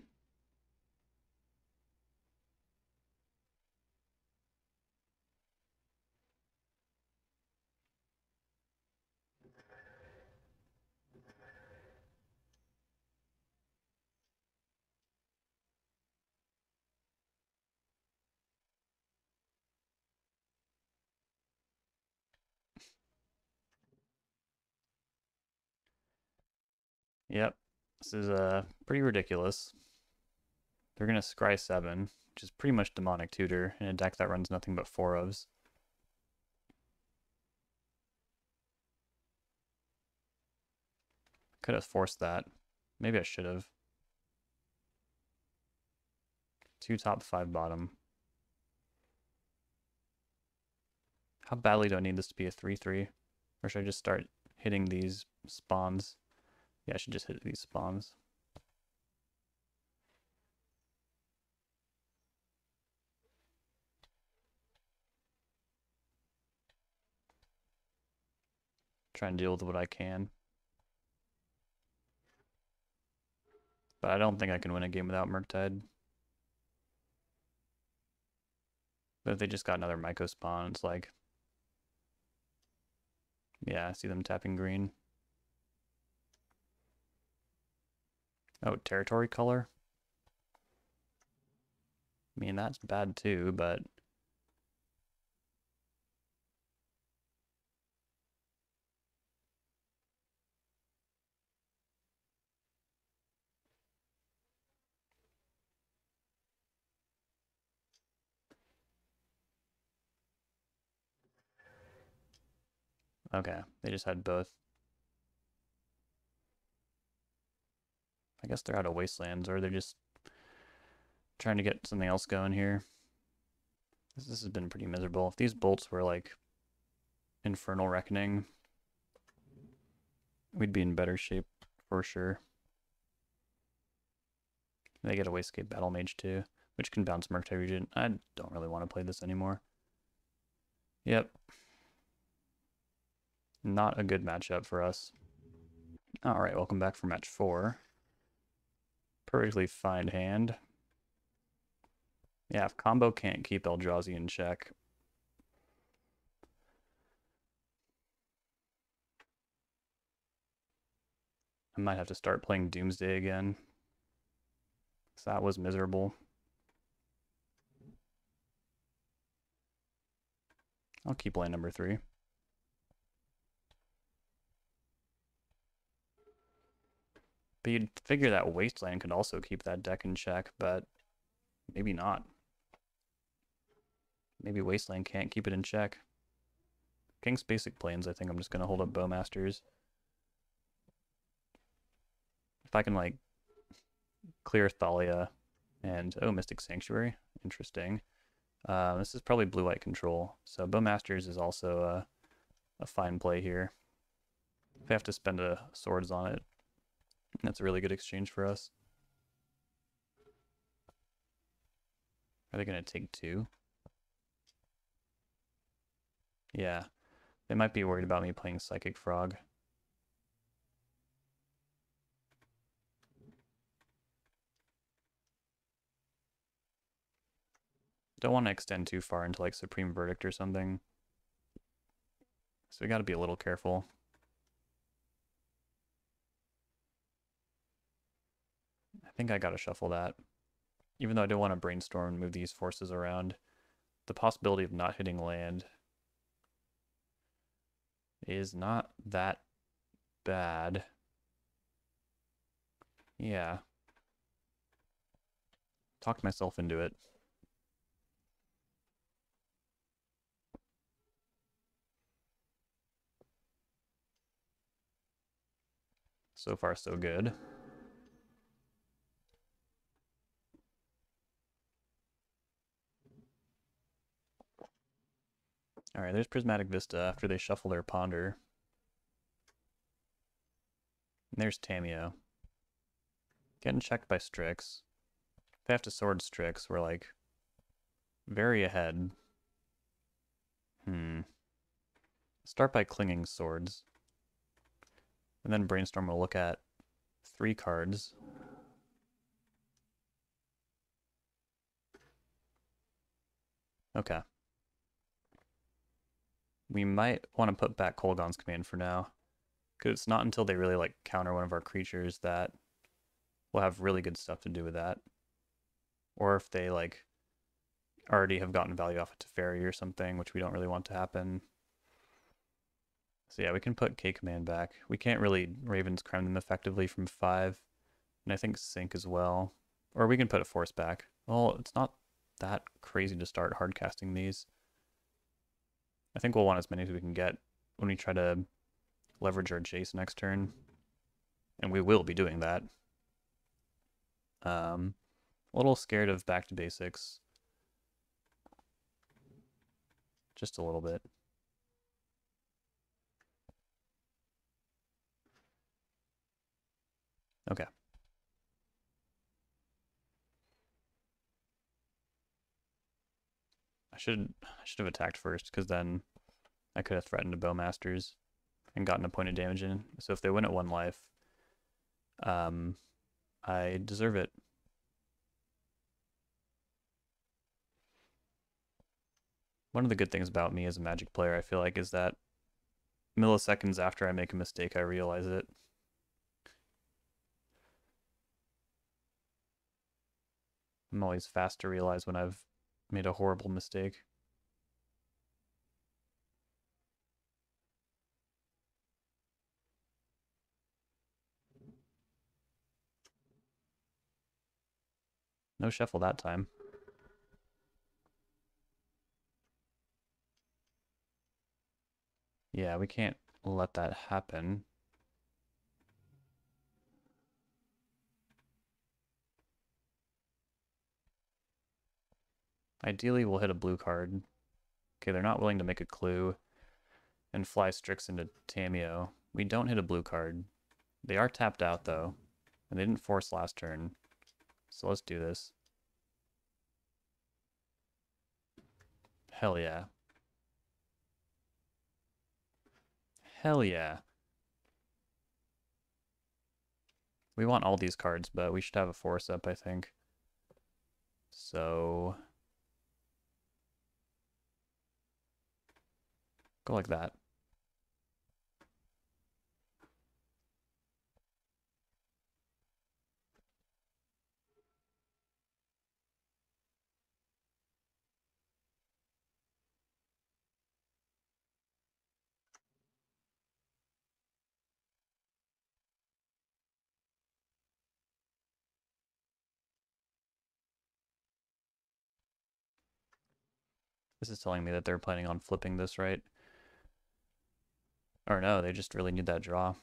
Yep. This is pretty ridiculous. They're going to scry 7, which is pretty much Demonic Tutor, in a deck that runs nothing but 4-ofs. Could have forced that. Maybe I should have. 2 top, 5 bottom. How badly do I need this to be a 3-3? Or should I just start hitting these spawns? Yeah, I should just hit these spawns. Try and deal with what I can. But I don't think I can win a game without Murktide. But if they just got another Myco spawn, it's like... Yeah, I see them tapping green. Oh, territory color? I mean, that's bad too, but... Okay, they just had both. I guess they're out of wastelands, or they're just trying to get something else going here. This has been pretty miserable. If these bolts were like Infernal Reckoning, we'd be in better shape for sure. They get a Wastegate Battle Mage too, which can bounce Murktide Regent. I don't really want to play this anymore. Yep. Not a good matchup for us. Alright, welcome back for match 4. Perfectly fine hand. Yeah, if combo can't keep Eldrazi in check, I might have to start playing Doomsday again. So that was miserable. I'll keep lane number 3. But you'd figure that Wasteland could also keep that deck in check, but maybe not. Maybe Wasteland can't keep it in check. King's Basic Plains, I think I'm just going to hold up Bowmasters. If I can, like, clear Thalia and... Oh, Mystic Sanctuary. Interesting. This is probably blue-white control, so Bowmasters is also a fine play here. If I have to spend swords on it, that's a really good exchange for us. Are they going to take 2? Yeah. They might be worried about me playing Psychic Frog. Don't want to extend too far into like Supreme Verdict or something. So we got to be a little careful. I think I got to shuffle that. Even though I don't want to brainstorm and move these forces around, the possibility of not hitting land is not that bad. Yeah. Talked myself into it. So far, so good. Alright, there's Prismatic Vista after they shuffle their Ponder. And there's Tamiyo. Getting checked by Strix. If they have to sword Strix, we're like very ahead. Start by clinging swords. And then Brainstorm will look at 3 cards. Okay. We might want to put back Kolaghan's Command for now. Because it's not until they really like counter one of our creatures that we'll have really good stuff to do with that. Or if they like already have gotten value off of Teferi or something, which we don't really want to happen. So yeah, we can put K-Command back. We can't really Raven's Crown them effectively from 5. And I think Sync as well. Or we can put a Force back. Well, it's not that crazy to start hard casting these. I think we'll want as many as we can get when we try to leverage our Jace next turn. And we will be doing that. A little scared of back to basics. Just a little bit. Okay. I should have attacked first, because then I could have threatened a Bowmasters and gotten a point of damage in. So if they win at 1 life, I deserve it. One of the good things about me as a Magic player, I feel like, is that milliseconds after I make a mistake, I realize it. I'm always fast to realize when I've made a horrible mistake. No shuffle that time. Yeah, we can't let that happen. Ideally, we'll hit a blue card. Okay, they're not willing to make a clue and fly Strix into Tamiyo. We don't hit a blue card. They are tapped out, though, and they didn't force last turn. So let's do this. Hell yeah. Hell yeah. We want all these cards, but we should have a force up, I think. So go like that. This is telling me that they're planning on flipping this, right? Or no, they just really need that draw.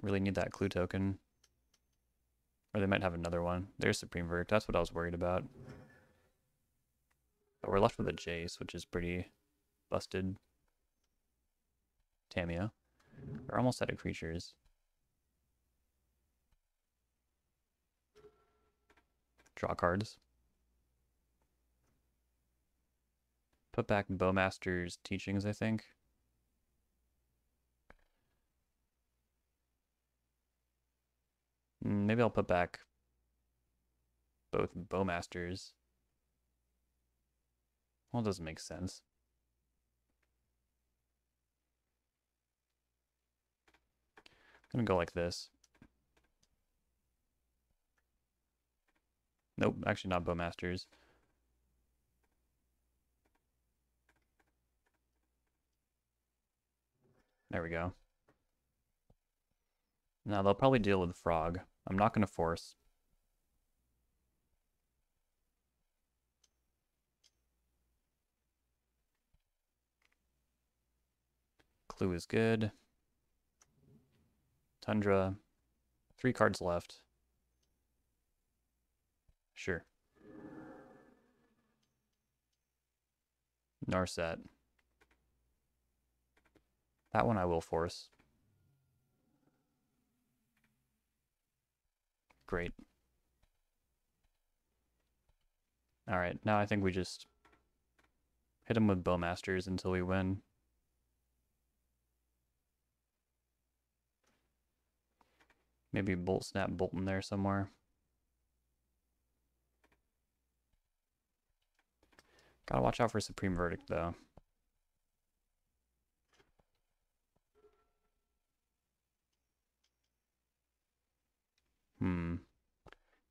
Really need that clue token. Or they might have another one. There's Supreme Verdict. That's what I was worried about. But we're left with a Jace, which is pretty busted. Tamiyo. We're almost out of creatures. Draw cards. Put back Bowmaster's Teachings, I think. Maybe I'll put back both Bowmasters. Well, it doesn't make sense. I'm gonna go like this. Nope, actually not Bowmasters. There we go. Now they'll probably deal with Frog. I'm not gonna force. Clue is good. Tundra. 3 cards left. Sure. Narset. That one I will force. Great. Alright, now I think we just hit him with Bowmasters until we win. Maybe Bolt Snap Bolt in there somewhere. Gotta watch out for Supreme Verdict, though.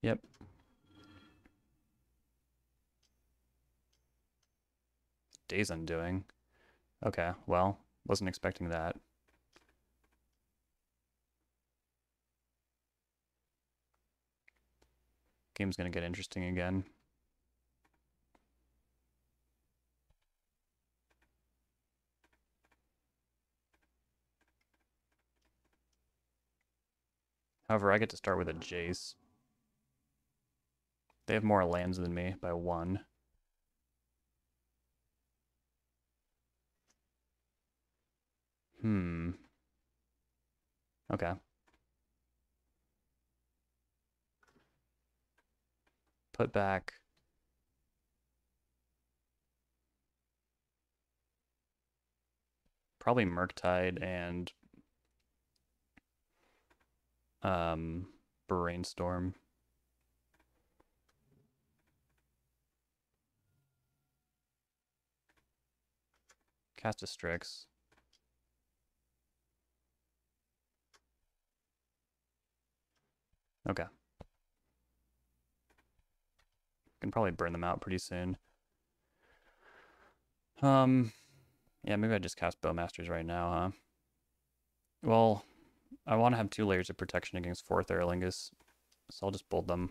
Yep. Day's Undoing. Okay, well, wasn't expecting that. Game's gonna get interesting again. However, I get to start with a Jace. They have more lands than me by 1. Okay. Put back. Probably Murktide and Brainstorm. Cast a Strix. Okay. Can probably burn them out pretty soon. Yeah, maybe I just cast Bowmasters right now, huh? Well, I want to have 2 layers of protection against 4th Aerlingus, so I'll just bolt them.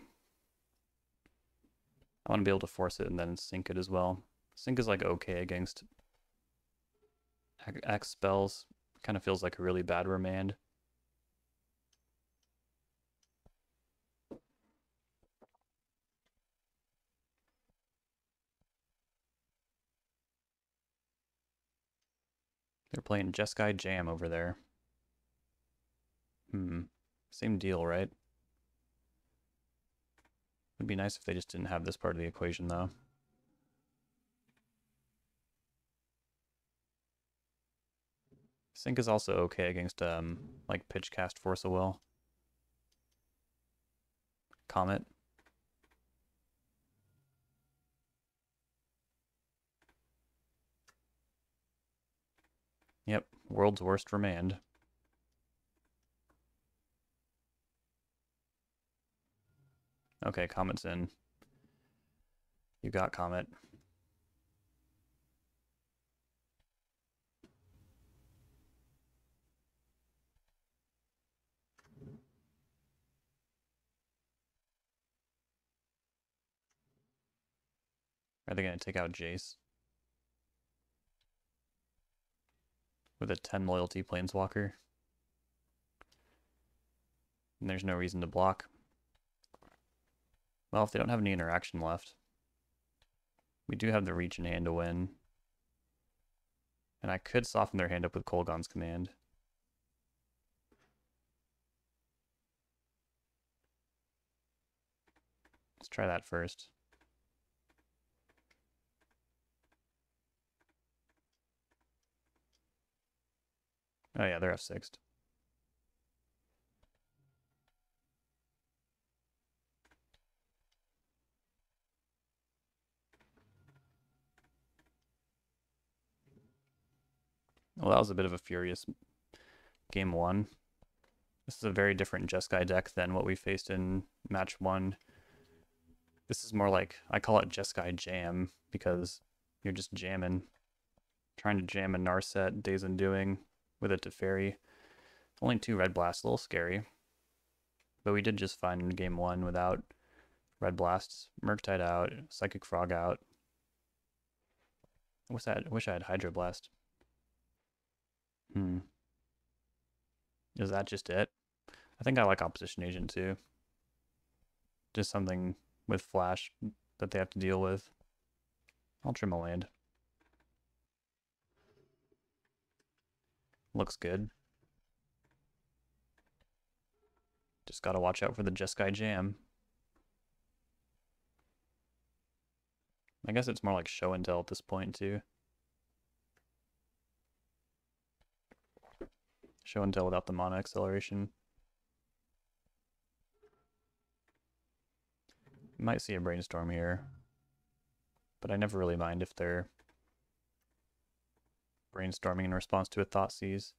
I want to be able to force it and then sink it as well. Sink is like okay against X spells. Kind of feels like a really bad remand. They're playing Jeskai Jam over there. Same deal, right? Would be nice if they just didn't have this part of the equation, though. Sync is also okay against, like, pitch cast Force of Will. Comet. Yep, world's worst remand. Okay, Comet's in. You got Comet. Are they going to take out Jace? With a 10 loyalty planeswalker? And there's no reason to block. Well, if they don't have any interaction left, we do have the reach in hand to win. And I could soften their hand up with Kolaghan's Command. Let's try that first. Oh yeah, they're F6'd. Well, that was a bit of a furious game one. This is a very different Jeskai deck than what we faced in match one. This is more like, I call it Jeskai Jam, because you're just jamming. Trying to jam a Narset, Days Undoing, with a Teferi. Only 2 Red Blasts, a little scary. But we did just fine in game one without Red Blasts. Murktide out, Psychic Frog out. I wish I had Hydro Blast. Is that just it? I think I like Opposition Agent too. Just something with flash that they have to deal with. I'll trim a land. Looks good. Just gotta watch out for the Jeskai Jam. I guess it's more like show and tell at this point too. Show and tell without the mana acceleration. Might see a brainstorm here, but I never really mind if they're brainstorming in response to a Thoughtseize.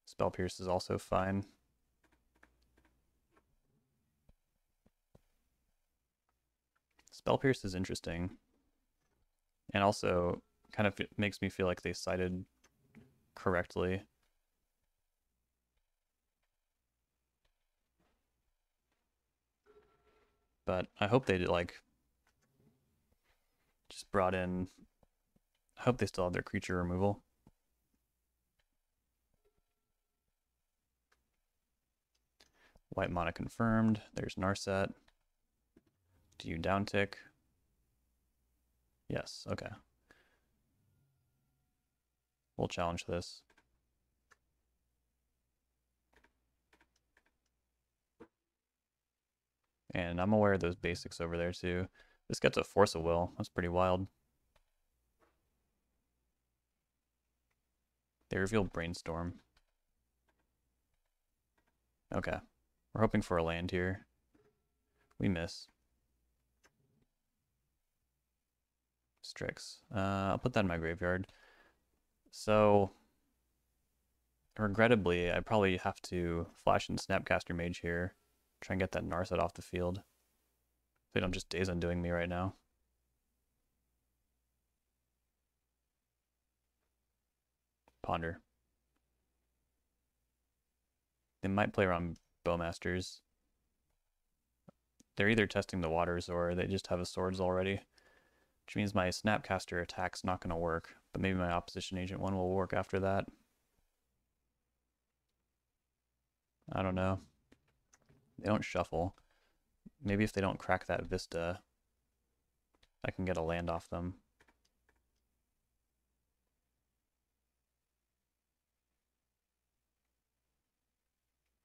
Spell Pierce is also fine. Spell Pierce is interesting, and also kind of makes me feel like they sided correctly. But I hope they did, like, just brought in, I hope they still have their creature removal. White mana confirmed. There's Narset. Do you downtick? Yes, okay. We'll challenge this. And I'm aware of those basics over there too. This gets a Force of Will. That's pretty wild. They reveal Brainstorm. Okay. We're hoping for a land here. We miss. Strix. I'll put that in my graveyard. So, regrettably, I probably have to flash in Snapcaster Mage here. Try and get that Narset off the field. They don't just Days Undoing me right now. Ponder. They might play around Bowmasters. They're either testing the waters or they just have a swords already. Which means my Snapcaster attack's not going to work. But maybe my opposition agent one will work after that. I don't know. They don't shuffle. Maybe if they don't crack that Vista, I can get a land off them.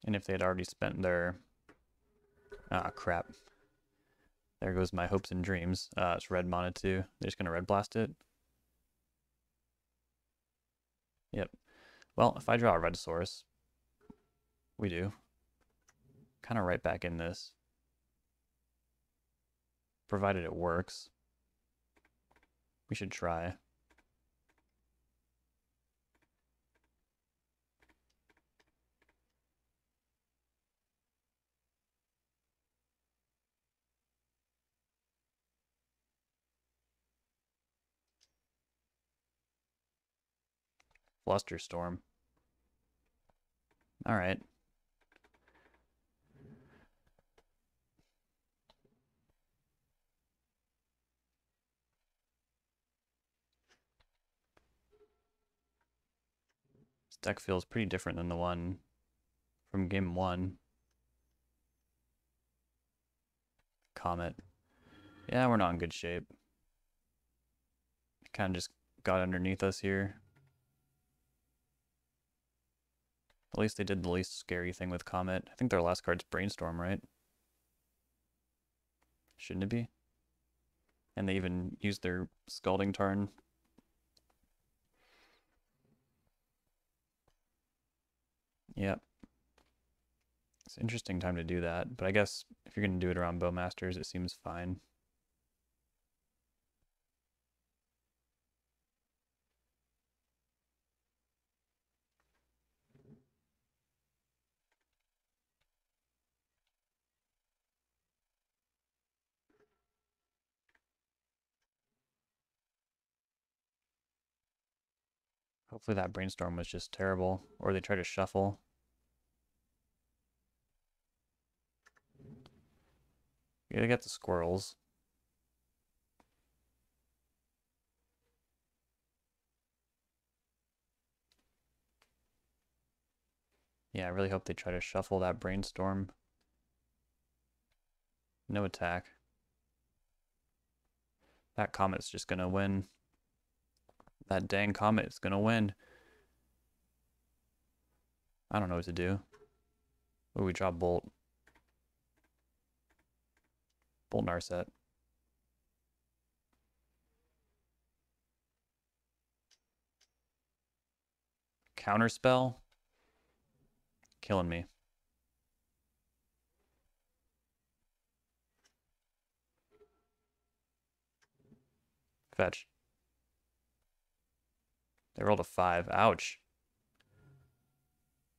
And if they had already spent their... Ah, crap. There goes my hopes and dreams. It's red mana too. They're just going to red blast it. Yep. Well, if I draw a red source, we do. Kind of right back in this. Provided it works. We should try. Flusterstorm. All right. This deck feels pretty different than the one from game 1. Comet. Yeah, we're not in good shape. Kind of just got underneath us here. At least they did the least scary thing with Comet. I think their last card's Brainstorm, right? Shouldn't it be? And they even used their Scalding Tarn. Yep. It's an interesting time to do that, but I guess if you're going to do it around Bowmasters, it seems fine. Hopefully that Brainstorm was just terrible, or they try to shuffle. Yeah, they got the squirrels. Yeah, I really hope they try to shuffle that Brainstorm. No attack. That Comet's just gonna win. That dang Comet is gonna win. I don't know what to do. Oh, we draw Bolt. Bolt Narset. Counterspell? Killing me. Fetch. They rolled a 5. Ouch.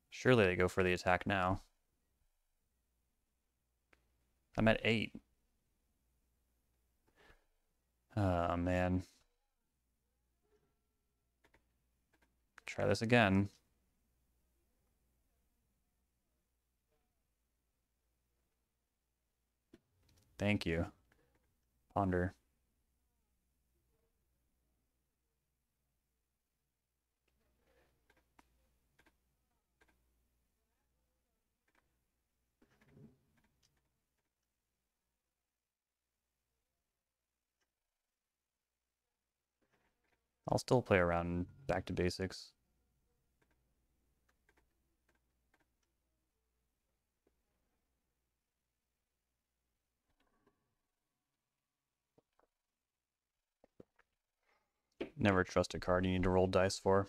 Surely they go for the attack now. I'm at 8. Oh, man. Try this again. Thank you. Ponder. I'll still play around back to basics. Never trust a card you need to roll dice for.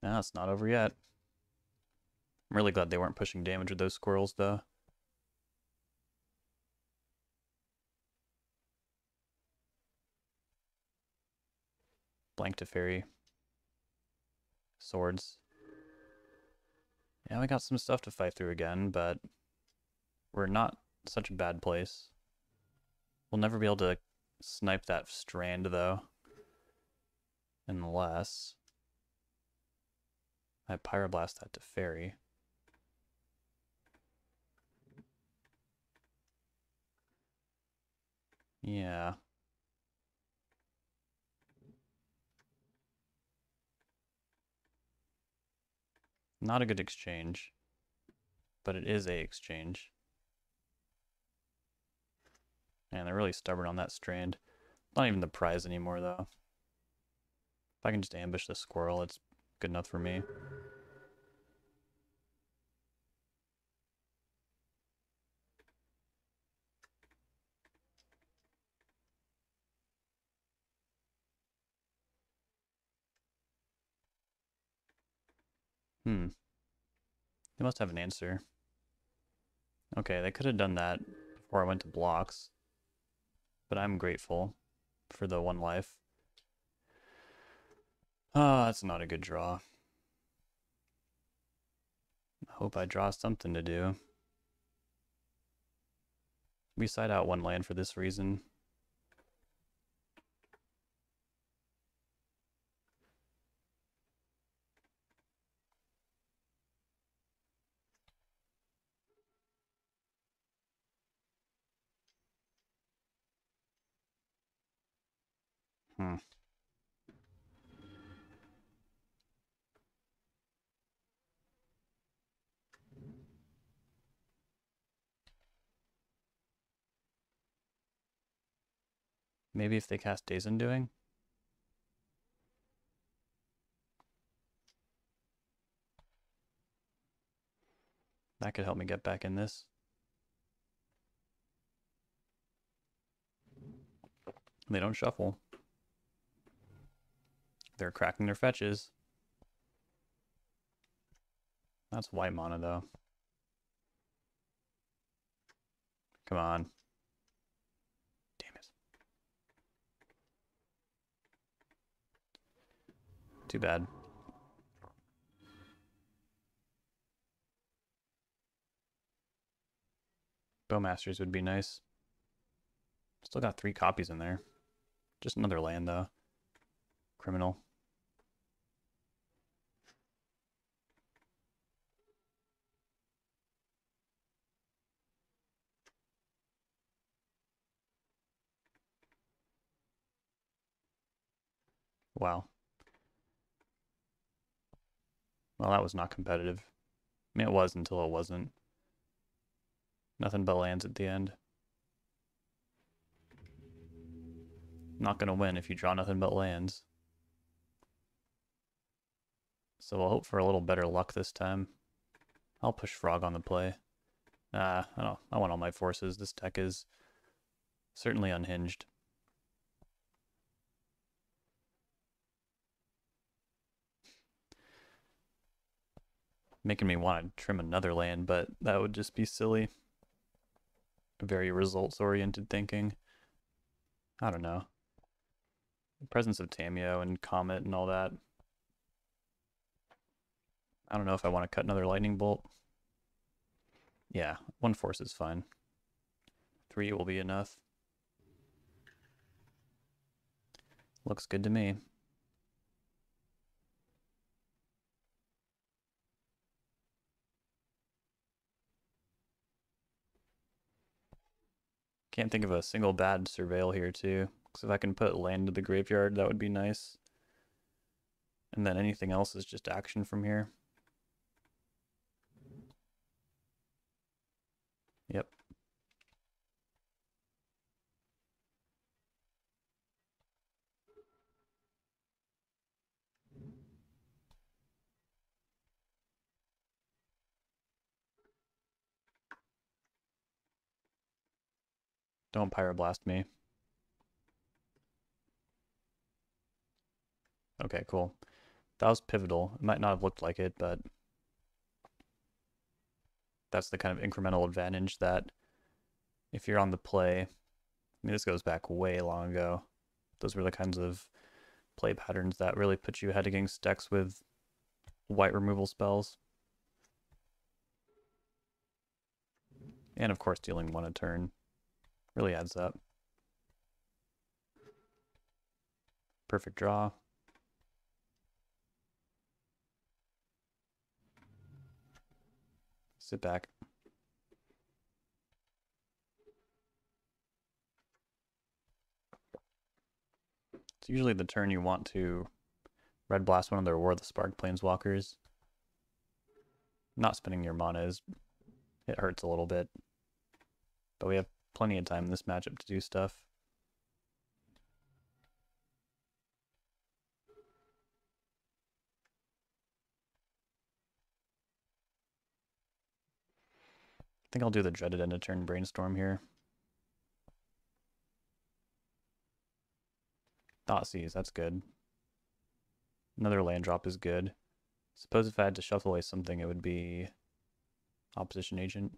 No, it's not over yet. I'm really glad they weren't pushing damage with those squirrels, though. Blank to fairy. Swords. Yeah, we got some stuff to fight through again, but we're not such a bad place. We'll never be able to snipe that strand, though. Unless... I Pyroblast that to Fairy. Yeah. Not a good exchange, but it is a exchange. And they're really stubborn on that strand. Not even the prize anymore, though. If I can just ambush the squirrel, it's good enough for me. They must have an answer. Okay, they could have done that before I went to blocks. But I'm grateful for the 1 life. Ah, that's not a good draw. I hope I draw something to do. We side out 1 land for this reason. Maybe if they cast Days Undoing? That could help me get back in this. They don't shuffle. They're cracking their fetches. That's white mana, though. Come on. Damn it. Too bad. Bowmasters would be nice. Still got 3 copies in there. Just another land, though. Criminal. Wow. Well, that was not competitive. I mean, it was until it wasn't. Nothing but lands at the end. Not going to win if you draw nothing but lands. So we'll hope for a little better luck this time. I'll push Frog on the play. I want all my forces. This deck is certainly unhinged. Making me want to trim another land, but that would just be silly. Very results-oriented thinking. I don't know. The presence of Tameo and Comet and all that. I don't know if I want to cut another Lightning Bolt. Yeah, 1 force is fine. 3 will be enough. Looks good to me. Can't think of a single bad surveil here too. Because if I can put land to the graveyard, that would be nice. And then anything else is just action from here. Yep. Don't Pyroblast me. Okay, cool. That was pivotal. It might not have looked like it, but that's the kind of incremental advantage that if you're on the play, I mean, this goes back way long ago. Those were the kinds of play patterns that really put you ahead against decks with white removal spells. And of course, dealing 1 a turn really adds up. Perfect draw. Sit back. It's usually the turn you want to Red Blast one of their War of the Spark Planeswalkers. Not spending your mana it hurts a little bit. But we have plenty of time in this matchup to do stuff. I think I'll do the Dreaded End of Turn Brainstorm here. Thoughtseize, that's good. Another land drop is good. Suppose if I had to shuffle away something, it would be Opposition Agent.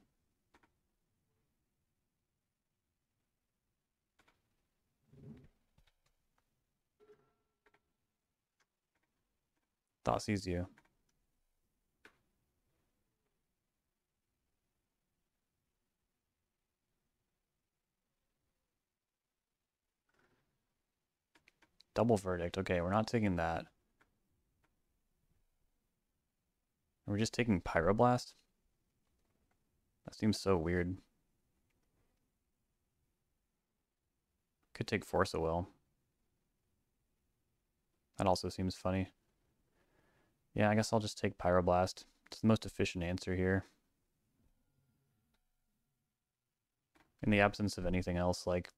Thoughtseize you. Double Verdict. Okay, we're not taking that. We're just taking Pyroblast? That seems so weird. Could take Force of Will. That also seems funny. Yeah, I guess I'll just take Pyroblast. It's the most efficient answer here. In the absence of anything else, like,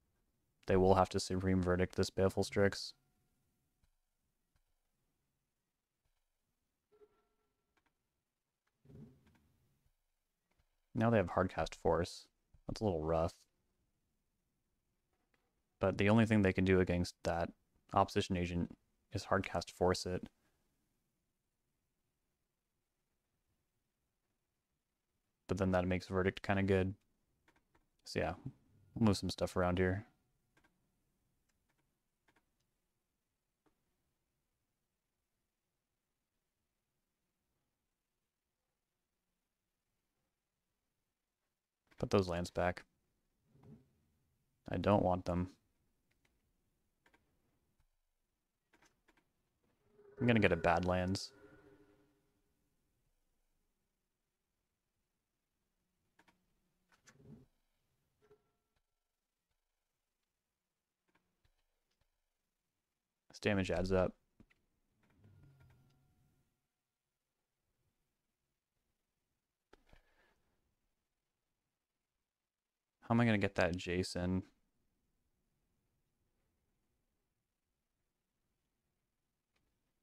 they will have to Supreme Verdict this Baleful Strix. Now they have Hardcast Force. That's a little rough. But the only thing they can do against that Opposition Agent is Hardcast Force it. But then that makes Verdict kind of good. So yeah, we'll move some stuff around here. Put those lands back. I don't want them. I'm gonna get a Badlands. This damage adds up. How am I gonna get that Jace in?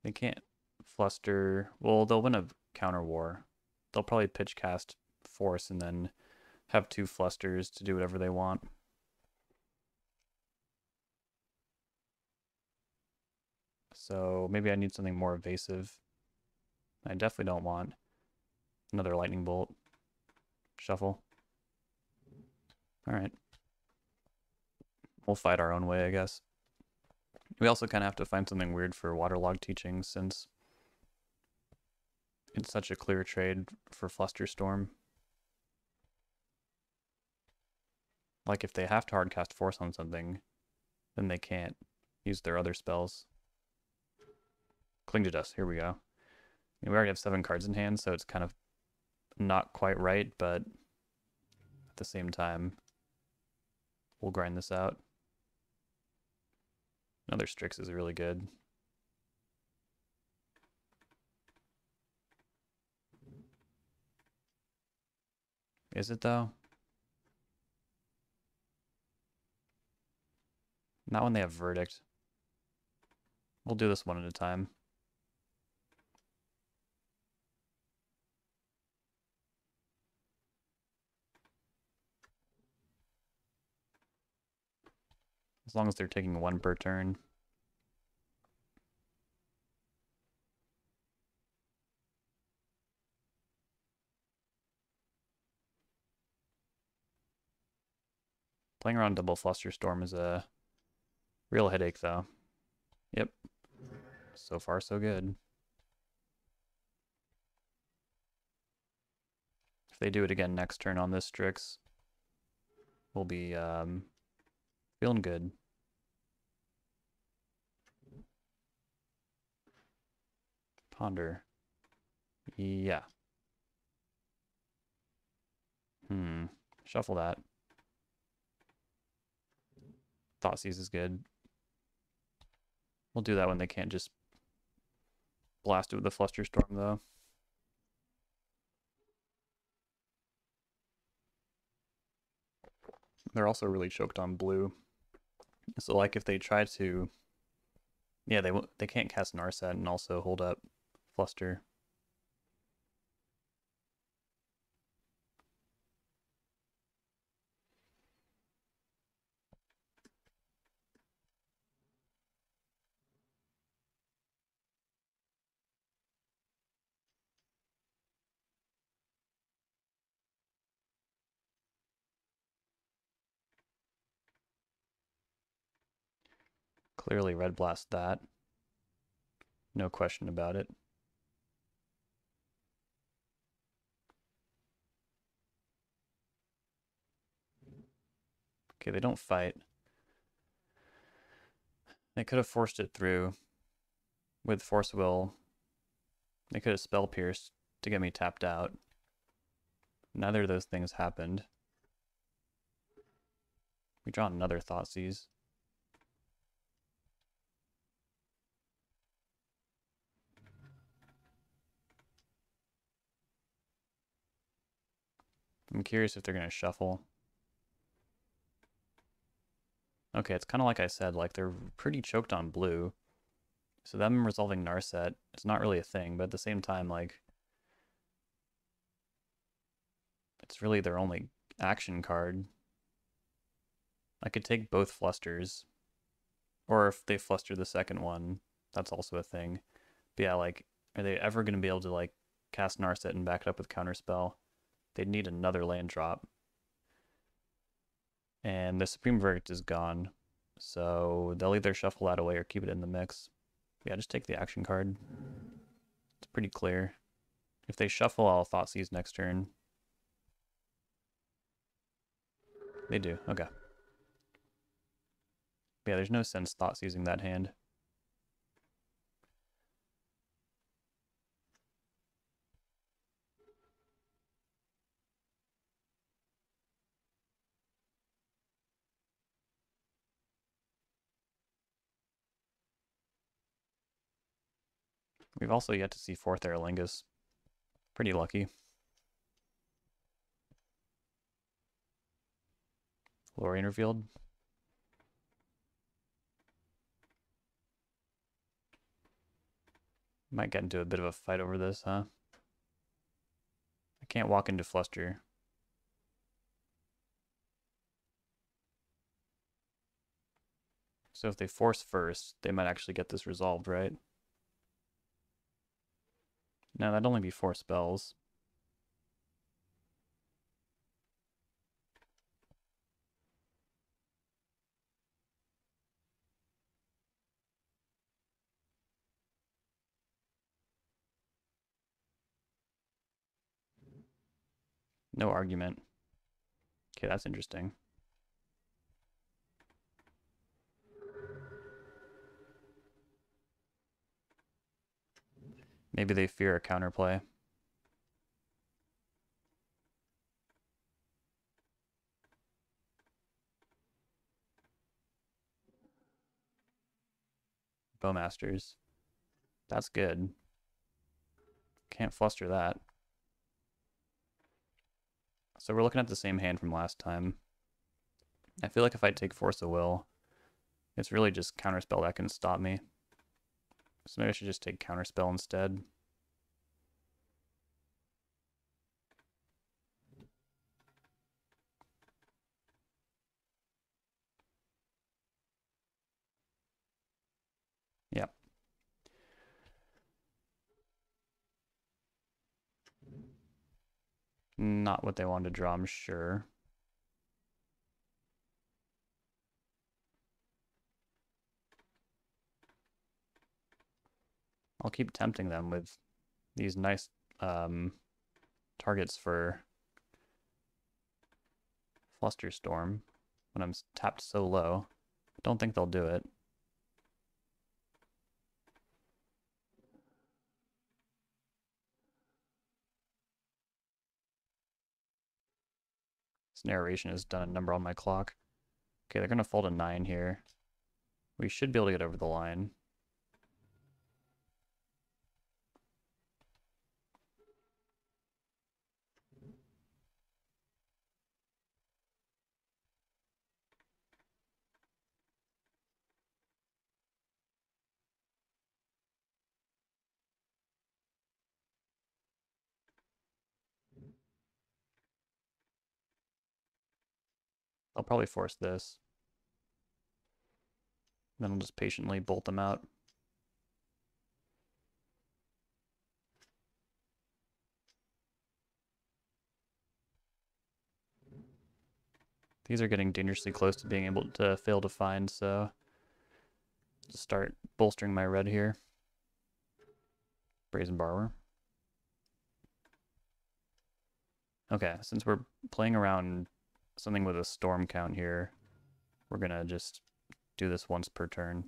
They can't fluster. Well, they'll win a counter war. They'll probably pitch cast Force and then have 2 flusters to do whatever they want. So maybe I need something more evasive. I definitely don't want another Lightning Bolt. Shuffle. Alright. We'll fight our own way, I guess. We also kind of have to find something weird for Waterlogged Teaching since it's such a clear trade for Flusterstorm. Like if they have to hardcast Force on something, then they can't use their other spells. Cling to Dust, here we go. We already have 7 cards in hand, so it's kind of not quite right, but at the same time, we'll grind this out. Another Strix is really good. Is it though? Not when they have Verdict. We'll do this one at a time. As long as they're taking 1 per turn. Playing around double Flusterstorm is a real headache though. Yep. So far so good. If they do it again next turn on this Strix, we'll be feeling good. Ponder. Yeah. Shuffle that. Thoughtseize is good. We'll do that when they can't just blast it with the Flusterstorm, though. They're also really choked on blue. So, like, if they try to... Yeah, they can't cast Narset and also hold up Fluster. Clearly Red Blast that. No question about it. Okay, they don't fight. They could have forced it through with Force Will. They could have Spell Pierced to get me tapped out. Neither of those things happened. We draw another Thoughtseize. I'm curious if they're going to shuffle. Okay, it's kind of like I said, like they're pretty choked on blue. So them resolving Narset, it's not really a thing, but at the same time, like, it's really their only action card. I could take both Flusters, or if they fluster the second one, that's also a thing. But yeah, like, are they ever going to be able to, like, cast Narset and back it up with Counterspell? They'd need another land drop. And the Supreme Verdict is gone, so they'll either shuffle that away or keep it in the mix. Yeah, just take the action card. It's pretty clear. If they shuffle, I'll Thoughtseize next turn. They do, okay. But yeah, there's no sense Thoughtseizing that hand. We've also yet to see 4th Aerolingus. Pretty lucky. Lorien revealed. Might get into a bit of a fight over this, huh? I can't walk into Fluster. So if they force first, they might actually get this resolved, right? No, that'd only be 4 spells. No argument. Okay, that's interesting. Maybe they fear a counterplay. Bowmasters. That's good. Can't fluster that. So we're looking at the same hand from last time. I feel like if I take Force of Will, it's really just Counterspell that can stop me. So maybe I should just take Counterspell instead. Yep. Not what they wanted to draw, I'm sure. I'll keep tempting them with these nice targets for Flusterstorm when I'm tapped so low. I don't think they'll do it. narration has done a number on my clock. Okay, they're going to fold a 9 here. We should be able to get over the line. I'll probably force this. Then I'll just patiently bolt them out. These are getting dangerously close to being able to fail to find, so just start bolstering my red here. Brazen Borrower. Okay, since we're playing around something with a storm count here, we're gonna just do this once per turn.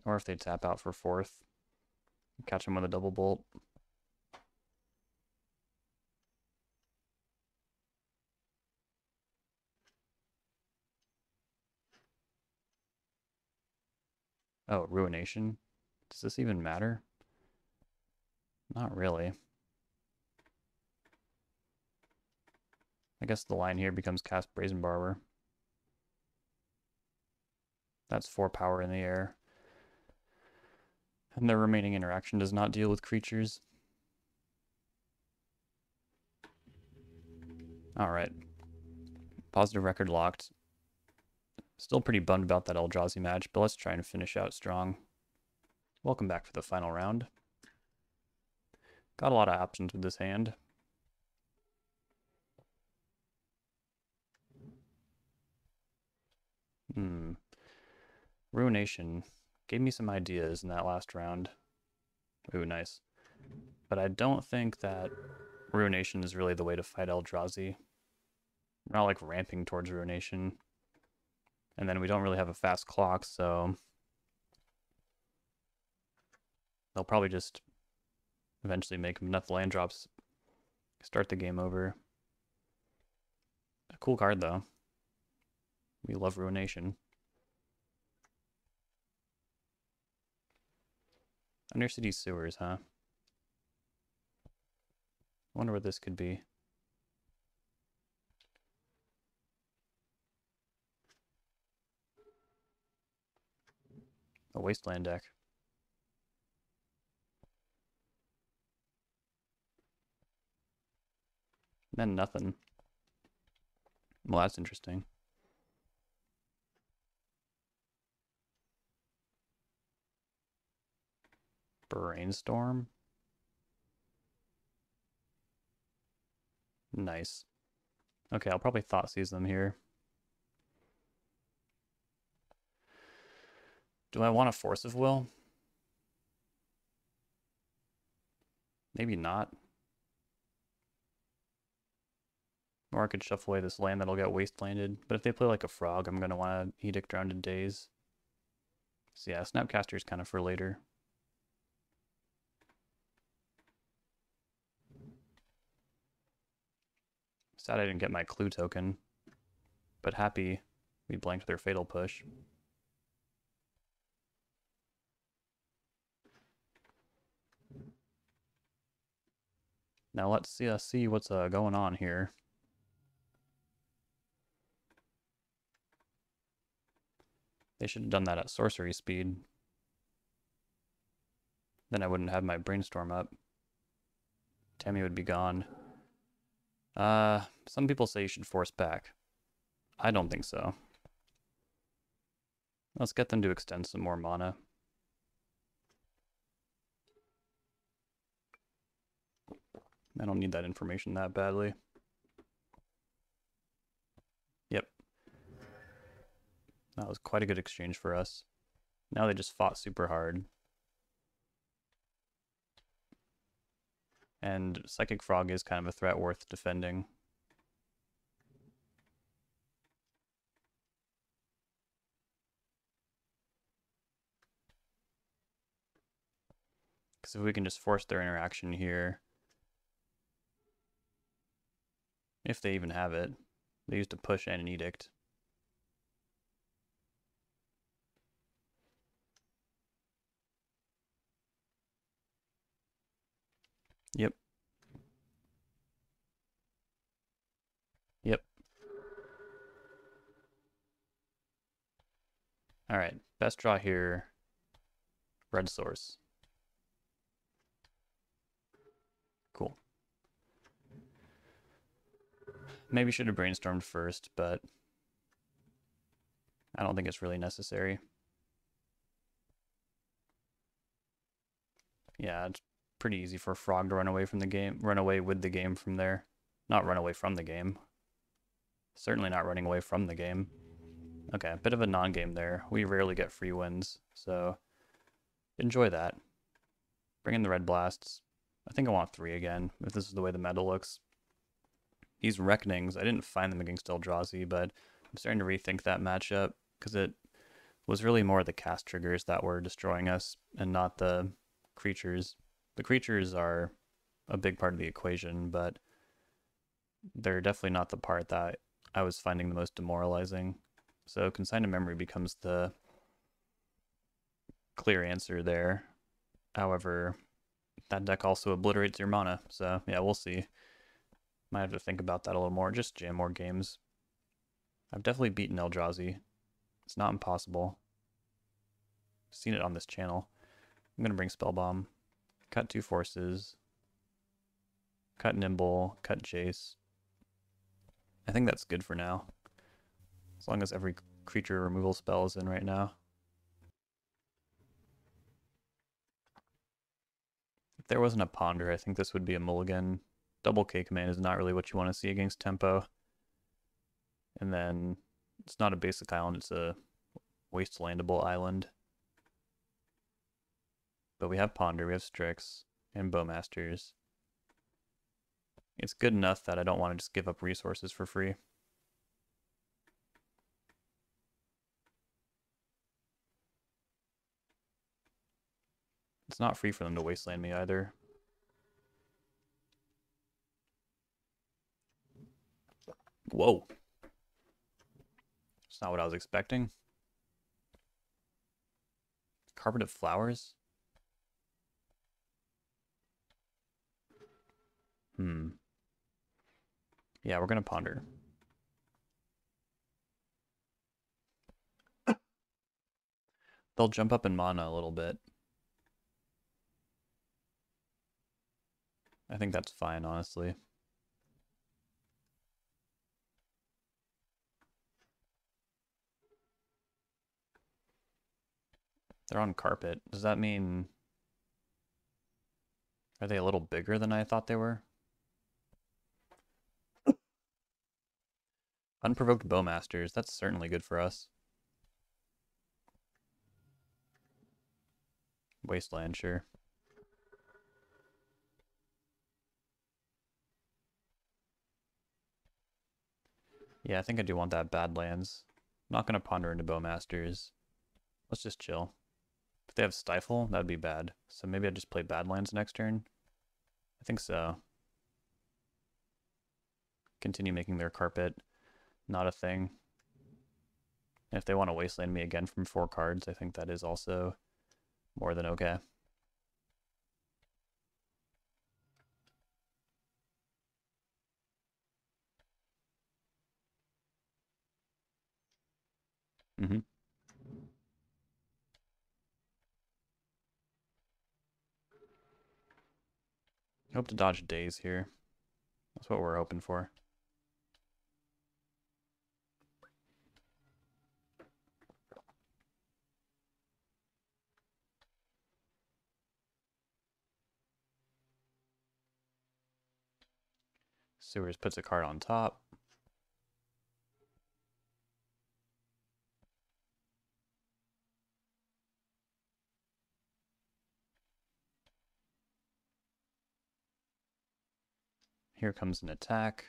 Or if they tap out for 4th, catch them with a double bolt. Oh, Ruination. Does this even matter? Not really. I guess the line here becomes cast Brazen Borrower. That's 4 power in the air. And their remaining interaction does not deal with creatures. Alright. Positive record locked. Still pretty bummed about that Eldrazi match, but let's try and finish out strong. Welcome back for the final round. Got a lot of options with this hand. Ruination gave me some ideas in that last round. Ooh, nice. But I don't think that Ruination is really the way to fight Eldrazi. We're not like ramping towards Ruination. And then we don't really have a fast clock, so they'll probably just eventually make enough land drops, start the game over. A cool card though. We love Ruination. Undercity Sewers, huh? Wonder what this could be. A Wasteland deck. Then nothing. Well, that's interesting. Brainstorm. Nice. Okay, I'll probably Thoughtseize them here. Do I want a Force of Will? Maybe not. Or I could shuffle away this land that'll get wastelanded. But if they play like a frog, I'm going to want to Edict Drowned Days. So yeah, Snapcaster is kind of for later. Sad I didn't get my Clue token. But happy we blanked their Fatal Push. Now let's see what's going on here. They should have done that at sorcery speed. Then I wouldn't have my Brainstorm up. Tammy would be gone. Some people say you should force back. I don't think so. Let's get them to extend some more mana. I don't need that information that badly. Yep. That was quite a good exchange for us. Now they just fought super hard. And Psychic Frog is kind of a threat worth defending. Because if we can just force their interaction here, if they even have it, they used a push and an edict. Yep. Yep. All right, best draw here, red source. Cool. Maybe should have brainstormed first, but I don't think it's really necessary. Yeah, it's pretty easy for Frog to run away from the game, run away with the game from there. Not run away from the game. Certainly not running away from the game. Okay, a bit of a non-game there. We rarely get free wins, so enjoy that. Bring in the red blasts. I think I want 3 again, if this is the way the meta looks. These Reckonings, I didn't find them against Eldrazi, but I'm starting to rethink that matchup, because it was really more the cast triggers that were destroying us, and not the creatures. The creatures are a big part of the equation, but they're definitely not the part that I was finding the most demoralizing. So Consign to Memory becomes the clear answer there. However, that deck also obliterates your mana, so yeah, we'll see. Might have to think about that a little more, just jam more games. I've definitely beaten Eldrazi. It's not impossible. I've seen it on this channel. I'm going to bring Spellbomb, cut 2 forces, cut Nimble, cut Jace. I think that's good for now, as long as every creature removal spell is in right now. If there wasn't a Ponder, I think this would be a mulligan. Double K command is not really what you want to see against tempo. And then it's not a basic island, it's a wastelandable island. But we have Ponder, we have Strix, and Bowmasters. It's good enough that I don't want to just give up resources for free. It's not free for them to wasteland me either. Whoa. It's not what I was expecting. Carpet of Flowers? Yeah, we're gonna Ponder. They'll jump up in mana a little bit. I think that's fine, honestly. They're on carpet. Does that mean... Are they a little bigger than I thought they were? Unprovoked Bowmasters. That's certainly good for us. Wasteland, sure. Yeah, I think I do want that Badlands. I'm not going to ponder into Bowmasters. Let's just chill. If they have Stifle, that'd be bad. So maybe I just play Badlands next turn? I think so. Continue making their carpet not a thing. And if they want to wasteland me again from 4 cards, I think that is also more than okay. Mm-hmm. Hope to dodge days here. That's what we're hoping for. Sewers puts a card on top. Here comes an attack.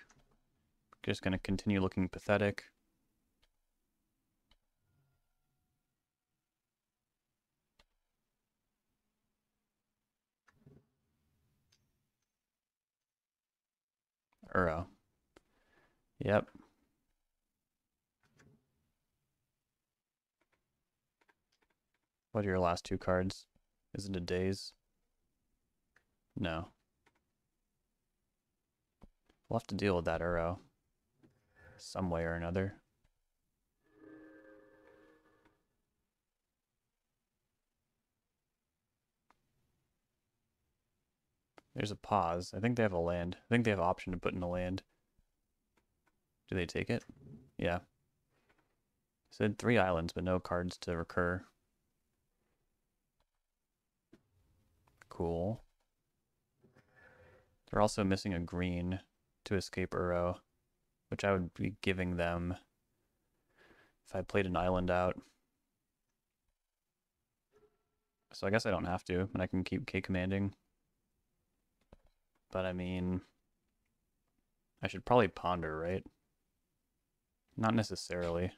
Just going to continue looking pathetic. Uro. Yep. What are your last two cards? Is it a Daze? No. We'll have to deal with that Uro. Some way or another. There's a pause. I think they have a land. I think they have an option to put in a land. Do they take it? Yeah. Said 3 islands, but no cards to recur. Cool. They're also missing a green to escape Uro, which I would be giving them if I played an island out. So I guess I don't have to, and I can keep K commanding. But I mean, I should probably ponder, right? Not necessarily.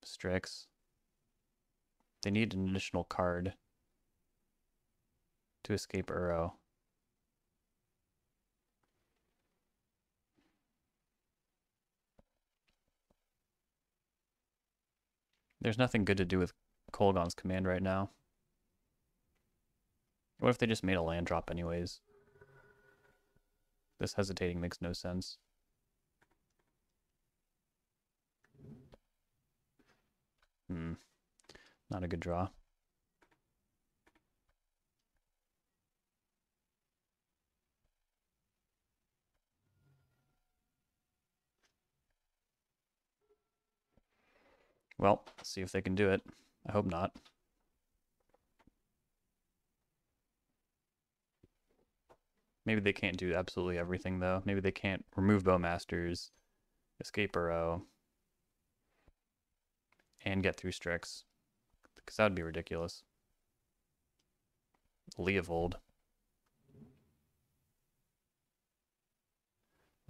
Strix. They need an additional card to escape Uro. There's nothing good to do with Kolaghan's command right now. What if they just made a land drop anyways? This hesitating makes no sense. Not a good draw. Well, let's see if they can do it. I hope not. Maybe they can't do absolutely everything, though. Maybe they can't remove Bowmasters, escape Uro, and get through Strix. Because that would be ridiculous. Leovold.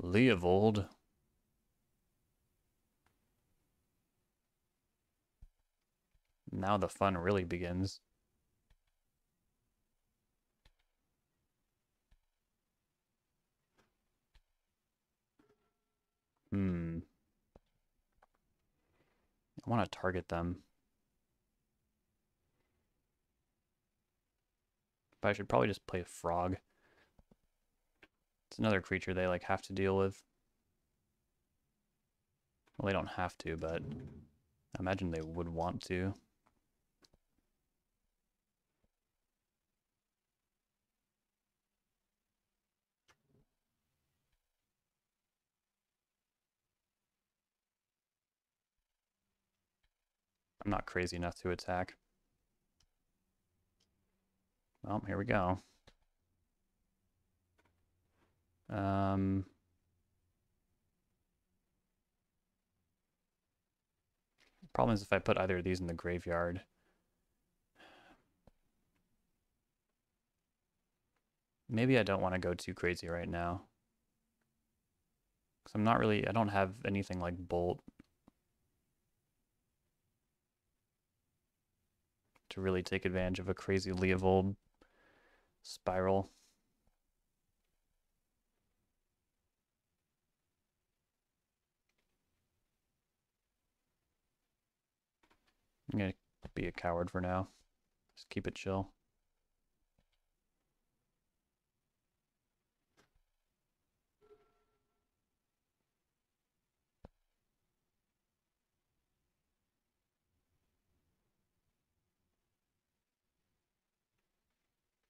Leovold. Now the fun really begins. I want to target them. But I should probably just play a frog. It's another creature they like have to deal with. Well, they don't have to, but I imagine they would want to. I'm not crazy enough to attack. Well, here we go. Problem is if I put either of these in the graveyard. Maybe I don't want to go too crazy right now. Because I don't have anything like Bolt to really take advantage of a crazy Leovold spiral. I'm going to be a coward for now. Just keep it chill.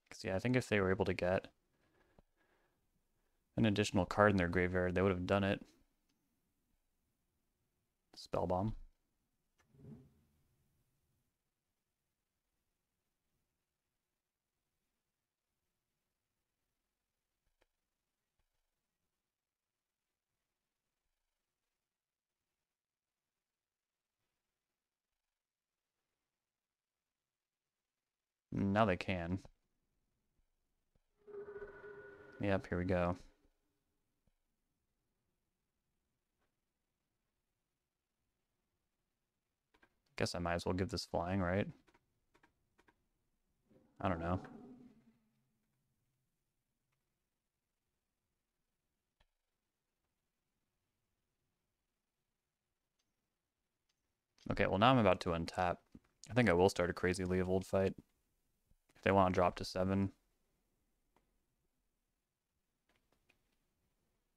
Because, yeah, I think if they were able to get an additional card in their graveyard, they would have done it. Spellbomb. Now they can. Yep, here we go. Guess I might as well give this flying, right? I don't know. Okay, well now I'm about to untap. I think I will start a crazy Leovold fight. If they want to drop to 7.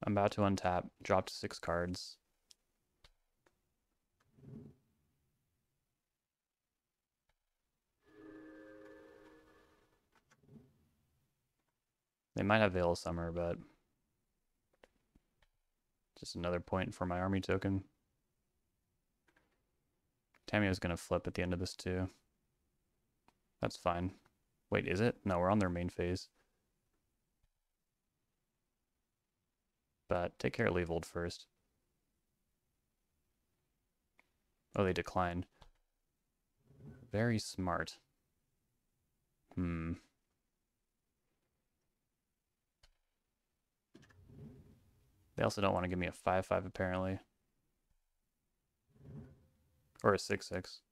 I'm about to untap, drop to 6 cards. They might have Veil of Summer, but just another point for my army token. Tamiyo's going to flip at the end of this too. That's fine. Wait, is it? No, we're on their main phase. But take care of Leovold first. Oh, they declined. Very smart. They also don't want to give me a 5/5 apparently. Or a 6/6.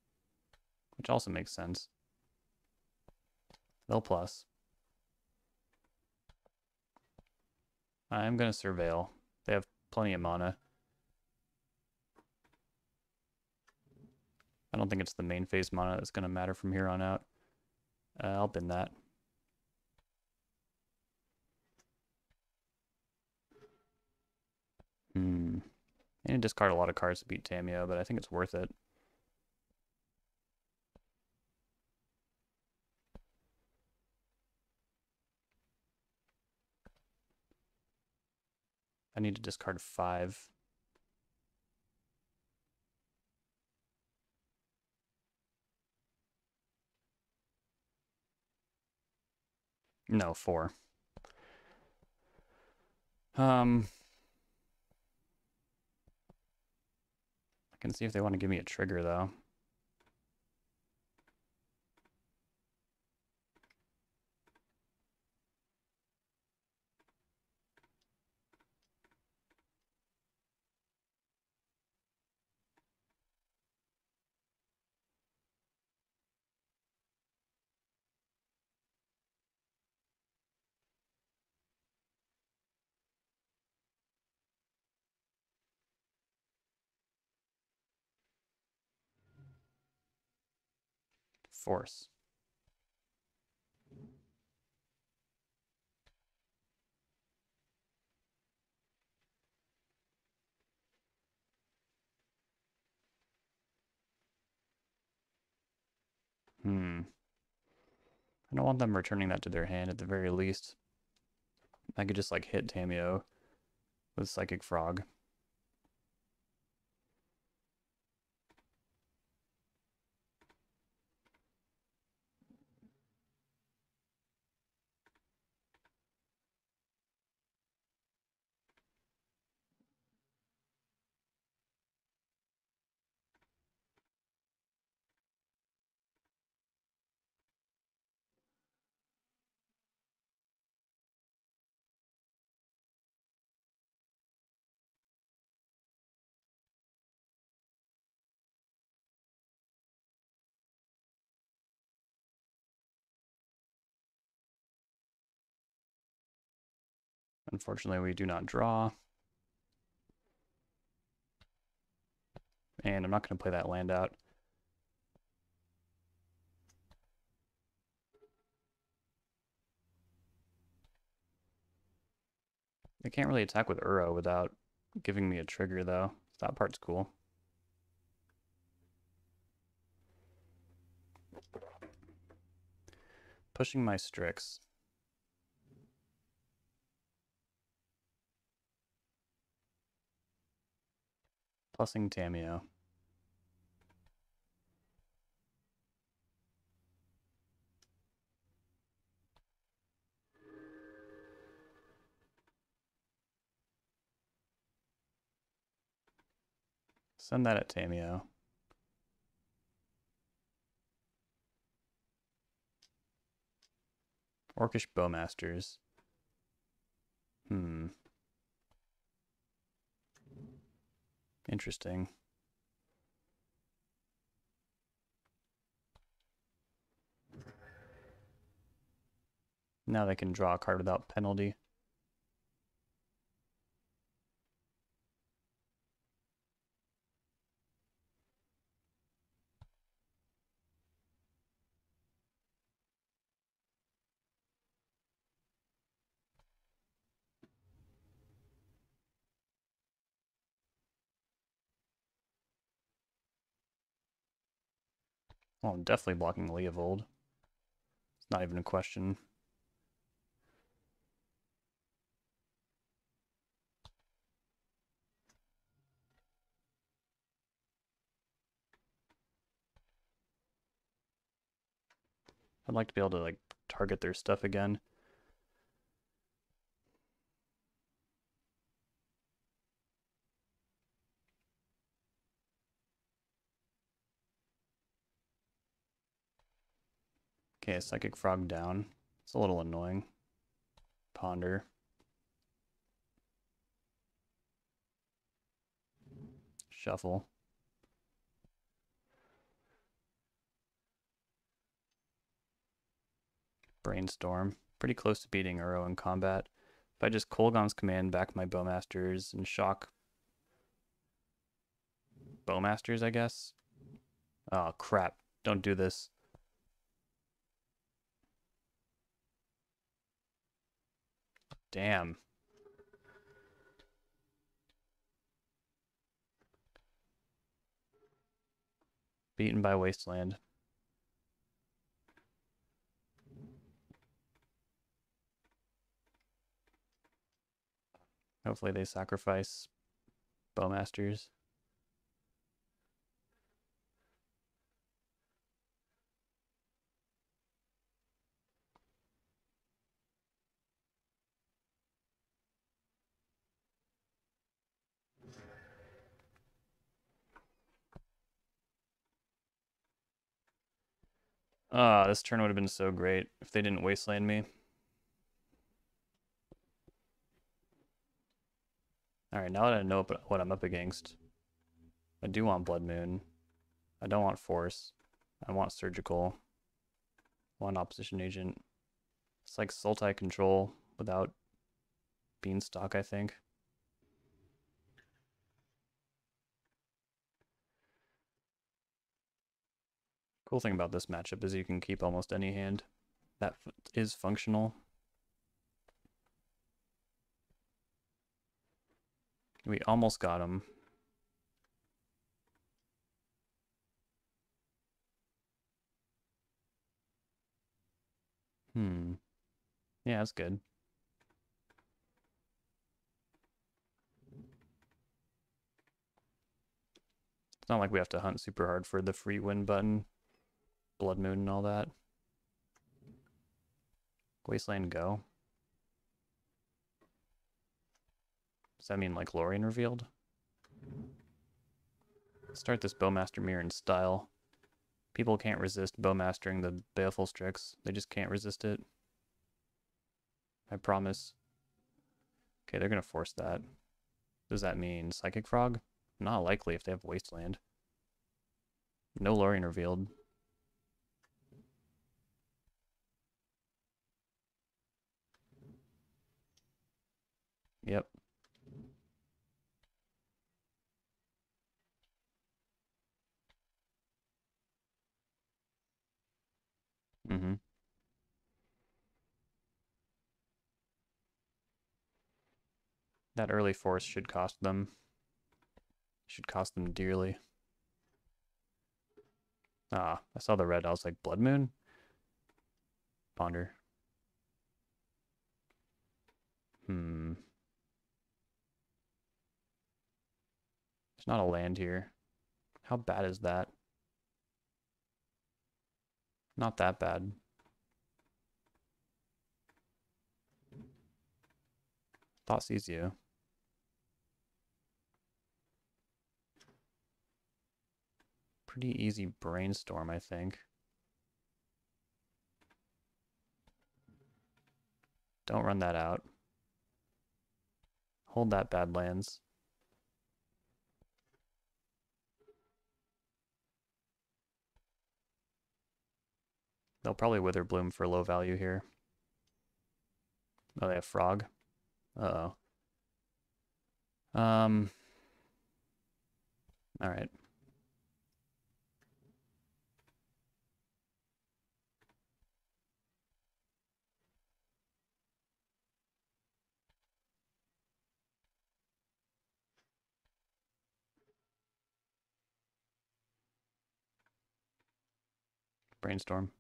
Which also makes sense. They'll plus. I'm going to Surveil. They have plenty of mana. I don't think it's the main phase mana that's going to matter from here on out. I'll bin that. I need to discard a lot of cards to beat Tamiyo, but I think it's worth it. I need to discard 5. No, 4. I can see if they want to give me a trigger, though. Force. I don't want them returning that to their hand at the very least. I could just like hit Tamiyo with Psychic Frog. Unfortunately, we do not draw. And I'm not going to play that land out. They can't really attack with Uro without giving me a trigger, though. That part's cool. Pushing my Strix. Plussing Tamiyo. Send that at Tamiyo. Orcish Bowmasters. Interesting. Now they can draw a card without penalty. Well, I'm definitely blocking Leovold. It's not even a question. I'd like to be able to like target their stuff again. Okay, Psychic Frog down. It's a little annoying. Ponder. Shuffle. Brainstorm. Pretty close to beating Uro in combat. If I just Kolaghan's Command back my Bowmasters and shock Bowmasters, I guess. Oh, crap. Don't do this. Damn. Beaten by Wasteland. Hopefully they sacrifice Bowmasters. Ah, this turn would have been so great if they didn't Wasteland me. Alright, now that I know what I'm up against, I do want Blood Moon. I don't want Force. I want Surgical. I want Opposition Agent. It's like Sultai control without Beanstalk, I think. Cool thing about this matchup is you can keep almost any hand that is functional. We almost got him. Yeah, that's good. It's not like we have to hunt super hard for the free win button, Blood Moon and all that. Wasteland go. Does that mean like Lorien revealed? Let's start this Bowmaster Mirror in style. People can't resist Bowmastering the Baleful Strix. They just can't resist it. I promise. Okay, they're gonna force that. Does that mean Psychic Frog? Not likely if they have Wasteland. No Lorien revealed. Yep. That early force should cost them. Should cost them dearly. Ah, I saw the red. I was like, Blood Moon? Ponder. There's not a land here. How bad is that? Not that bad. Thought sees you. Pretty easy brainstorm, I think. Don't run that out. Hold that Badlands. They'll probably Wither Bloom for low value here. Oh, they have Frog. Uh-oh. All right. Brainstorm.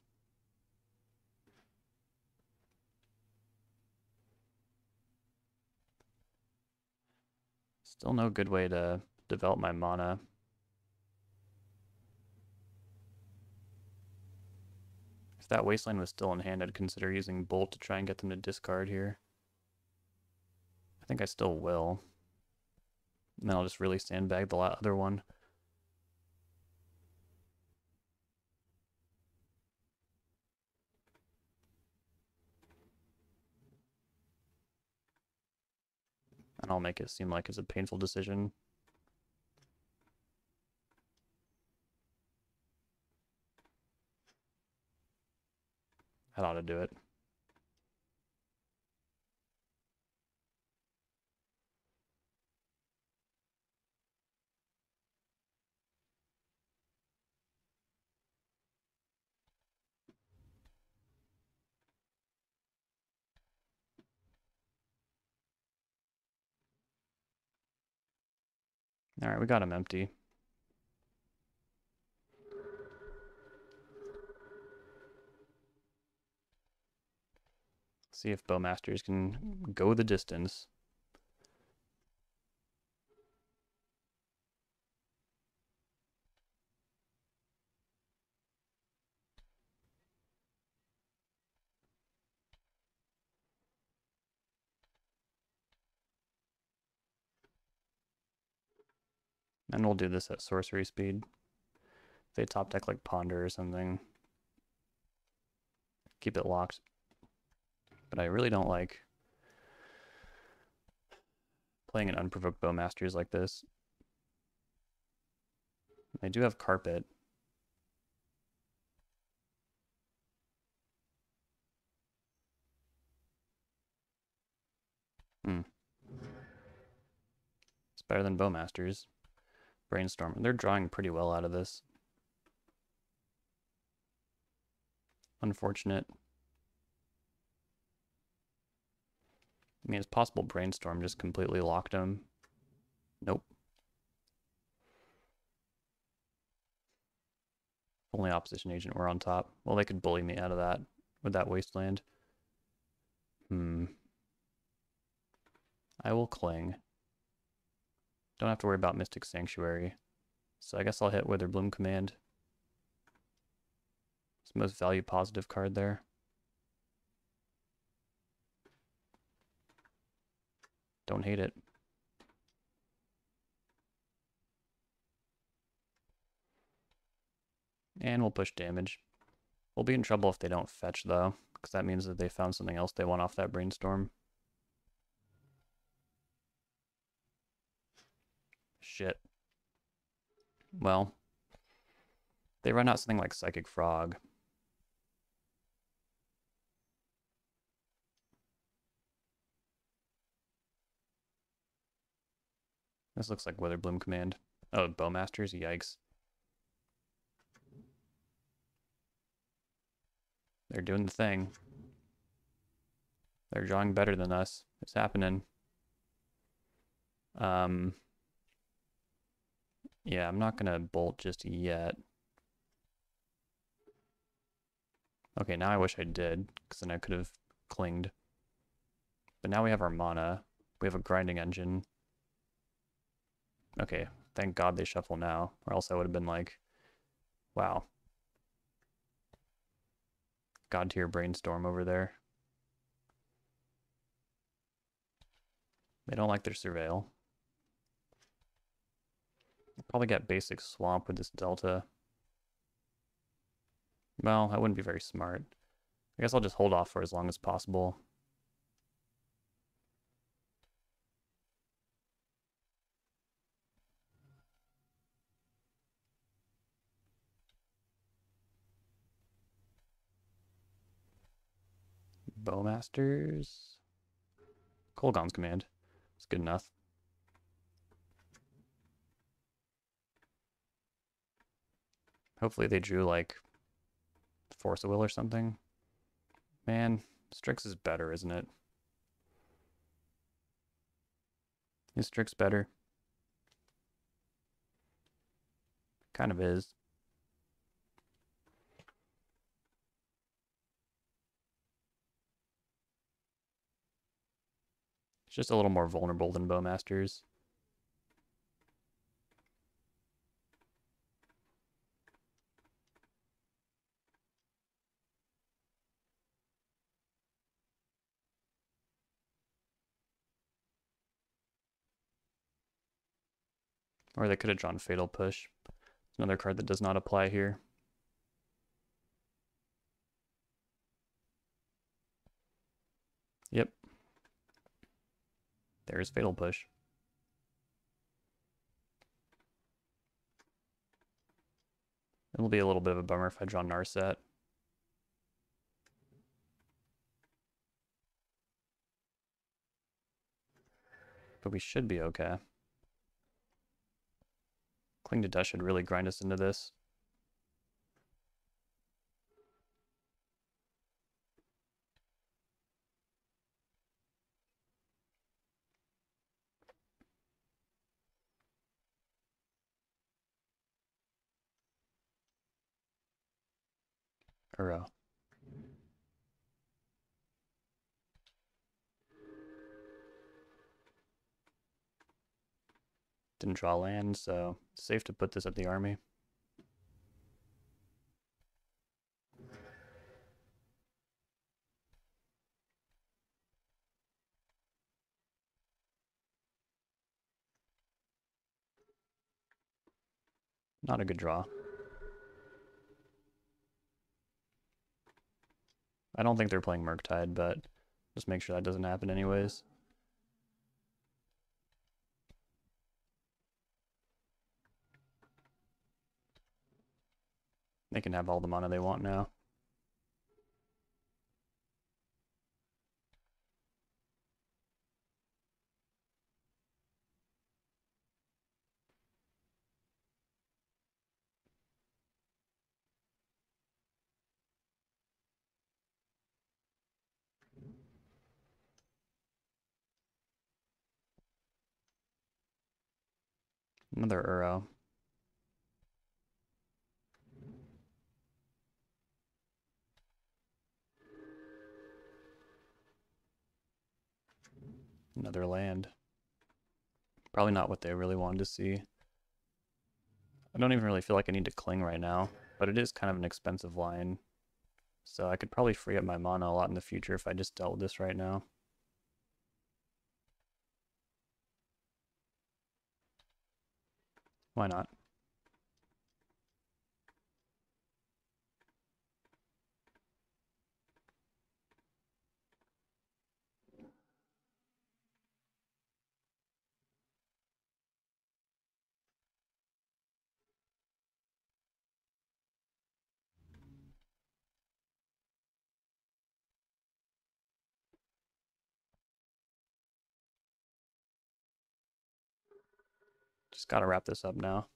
Still no good way to develop my mana. If that Wasteland was still in hand, I'd consider using Bolt to try and get them to discard here. I think I still will. And then I'll just really sandbag the other one. And I'll make it seem like it's a painful decision. That ought to do it. All right, we got him empty. See if Bowmasters can go the distance. And we'll do this at sorcery speed. If they top deck like Ponder or something, keep it locked. But I really don't like playing an unprovoked Bowmasters like this. They do have Carpet. It's better than Bowmasters. Brainstorm. They're drawing pretty well out of this. Unfortunate. I mean, it's possible Brainstorm just completely locked him. Nope. Only opposition agent were on top. Well, they could bully me out of that with that Wasteland. I will cling. Don't have to worry about Mystic Sanctuary. So I guess I'll hit Witherbloom Command. It's the most value positive card there. Don't hate it. And we'll push damage. We'll be in trouble if they don't fetch though, because that means that they found something else they want off that Brainstorm. Shit. Well, they run out something like Psychic Frog. This looks like Witherbloom Command. Oh, Bowmasters? Yikes. They're doing the thing. They're drawing better than us. It's happening. Yeah, I'm not gonna bolt just yet. Okay, now I wish I did, because then I could have clinged. But now we have our mana. We have a grinding engine. Okay, thank God they shuffle now, or else I would have been like, wow. God tier Brainstorm over there. They don't like their Surveil. I'll probably get basic Swamp with this Delta. Well, that wouldn't be very smart. I guess I'll just hold off for as long as possible. Bowmasters. Kolaghan's Command. It's good enough. Hopefully they drew like Force of Will or something. Man, Strix is better, isn't it? Is Strix better? Kind of is. It's just a little more vulnerable than Bowmasters. Or they could have drawn Fatal Push. Another card that does not apply here. Yep. There's Fatal Push. It'll be a little bit of a bummer if I draw Narset. But we should be okay. Cling to Dust should really grind us into this. Uro. Didn't draw land, so it's safe to put this at the army. Not a good draw. I don't think they're playing Murktide, but just make sure that doesn't happen anyways. They can have all the mana they want now. Another Uro. Another land. Probably not what they really wanted to see. I don't even really feel like I need to cling right now, but it is kind of an expensive line. So I could probably free up my mana a lot in the future if I just dealt with this right now. Why not? Just gotta wrap this up now.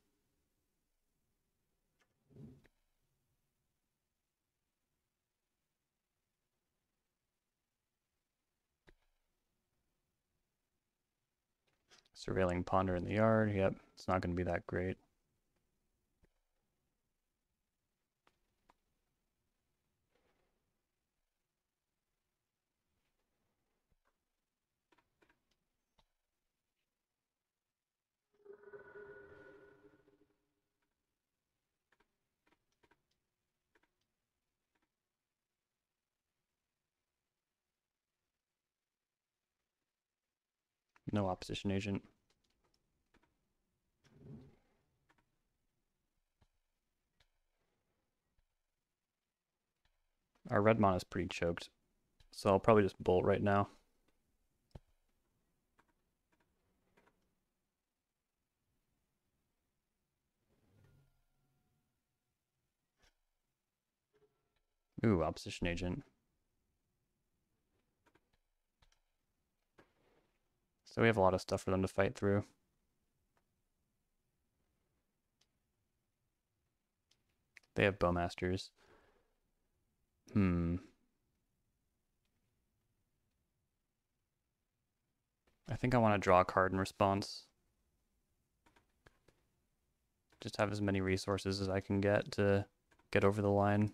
Surveilling Ponder in the yard. Yep, it's not going to be that great. No opposition agent. Our red mana is pretty choked, so I'll probably just bolt right now. Ooh, opposition agent. So we have a lot of stuff for them to fight through. They have Bowmasters. I think I want to draw a card in response. Just have as many resources as I can get to get over the line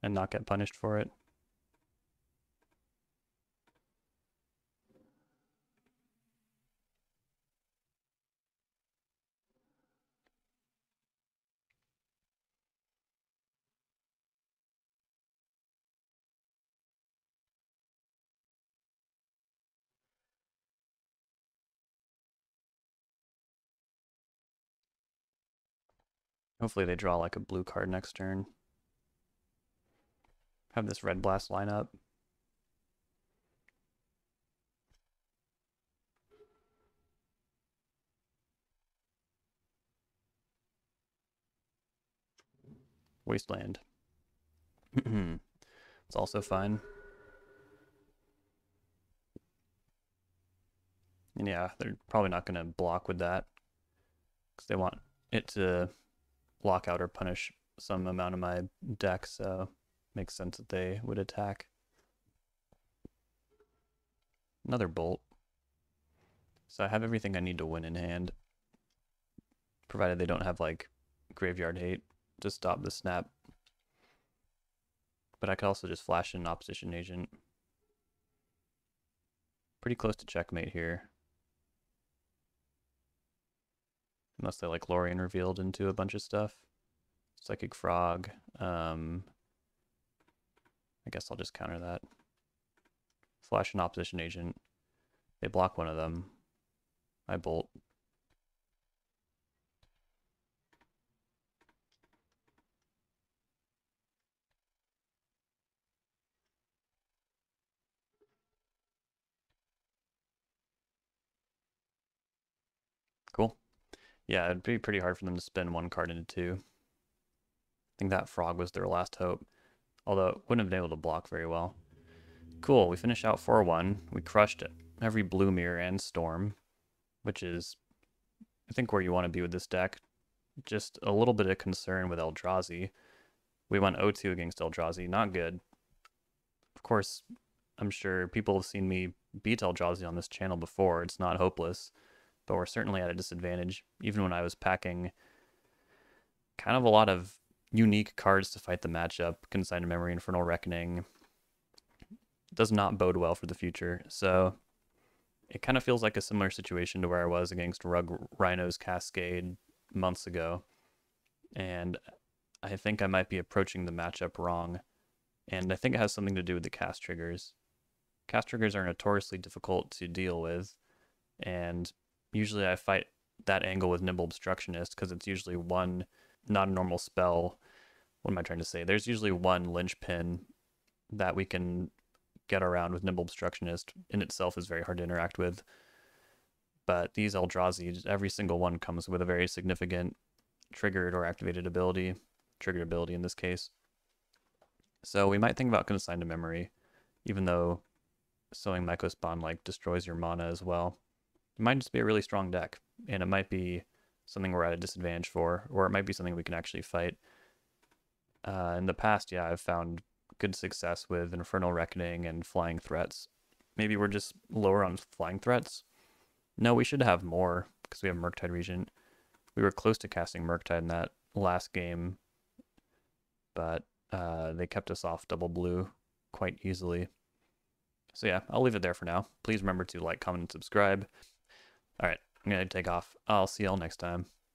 and not get punished for it. Hopefully they draw like a blue card next turn. Have this red blast line up. Wasteland. It's also fine. And yeah, they're probably not going to block with that because they want it to block out or punish some amount of my deck, so makes sense that they would attack. Another bolt. So I have everything I need to win in hand, provided they don't have like graveyard hate to stop the snap. But I could also just flash in an opposition agent. Pretty close to checkmate here. Unless they like Lorien revealed into a bunch of stuff. Psychic Frog. I guess I'll just counter that. Flash an opposition agent. They block one of them. I bolt. Cool. Yeah, it'd be pretty hard for them to spin one card into two. I think that frog was their last hope. Although it wouldn't have been able to block very well. Cool, we finish out 4-1. We crushed it. Every blue mirror and storm, which is, I think, where you want to be with this deck. Just a little bit of concern with Eldrazi. We went 0-2 against Eldrazi, not good. Of course, I'm sure people have seen me beat Eldrazi on this channel before. It's not hopeless, but we're certainly at a disadvantage, even when I was packing kind of a lot of unique cards to fight the matchup. Consigned Memory, Infernal Reckoning. Does not bode well for the future, so it kind of feels like a similar situation to where I was against Rug Rhino's Cascade months ago, and I think I might be approaching the matchup wrong, and I think it has something to do with the cast triggers. Cast triggers are notoriously difficult to deal with, and usually I fight that angle with Nimble Obstructionist because it's usually one, not a normal spell. What am I trying to say? There's usually one linchpin that we can get around with Nimble Obstructionist. In itself is very hard to interact with. But these Eldrazi, every single one comes with a very significant triggered or activated ability. Triggered ability in this case. So we might think about Consigned to Memory, even though Sowing Mycospawn like destroys your mana as well. It might just be a really strong deck, and it might be something we're at a disadvantage for, or it might be something we can actually fight. In the past, yeah, I've found good success with Infernal Reckoning and Flying Threats. Maybe we're just lower on Flying Threats. No, we should have more, because we have Murktide Regent. We were close to casting Murktide in that last game, but they kept us off double blue quite easily. So yeah, I'll leave it there for now. Please remember to like, comment, and subscribe. All right, I'm going to take off. I'll see y'all next time.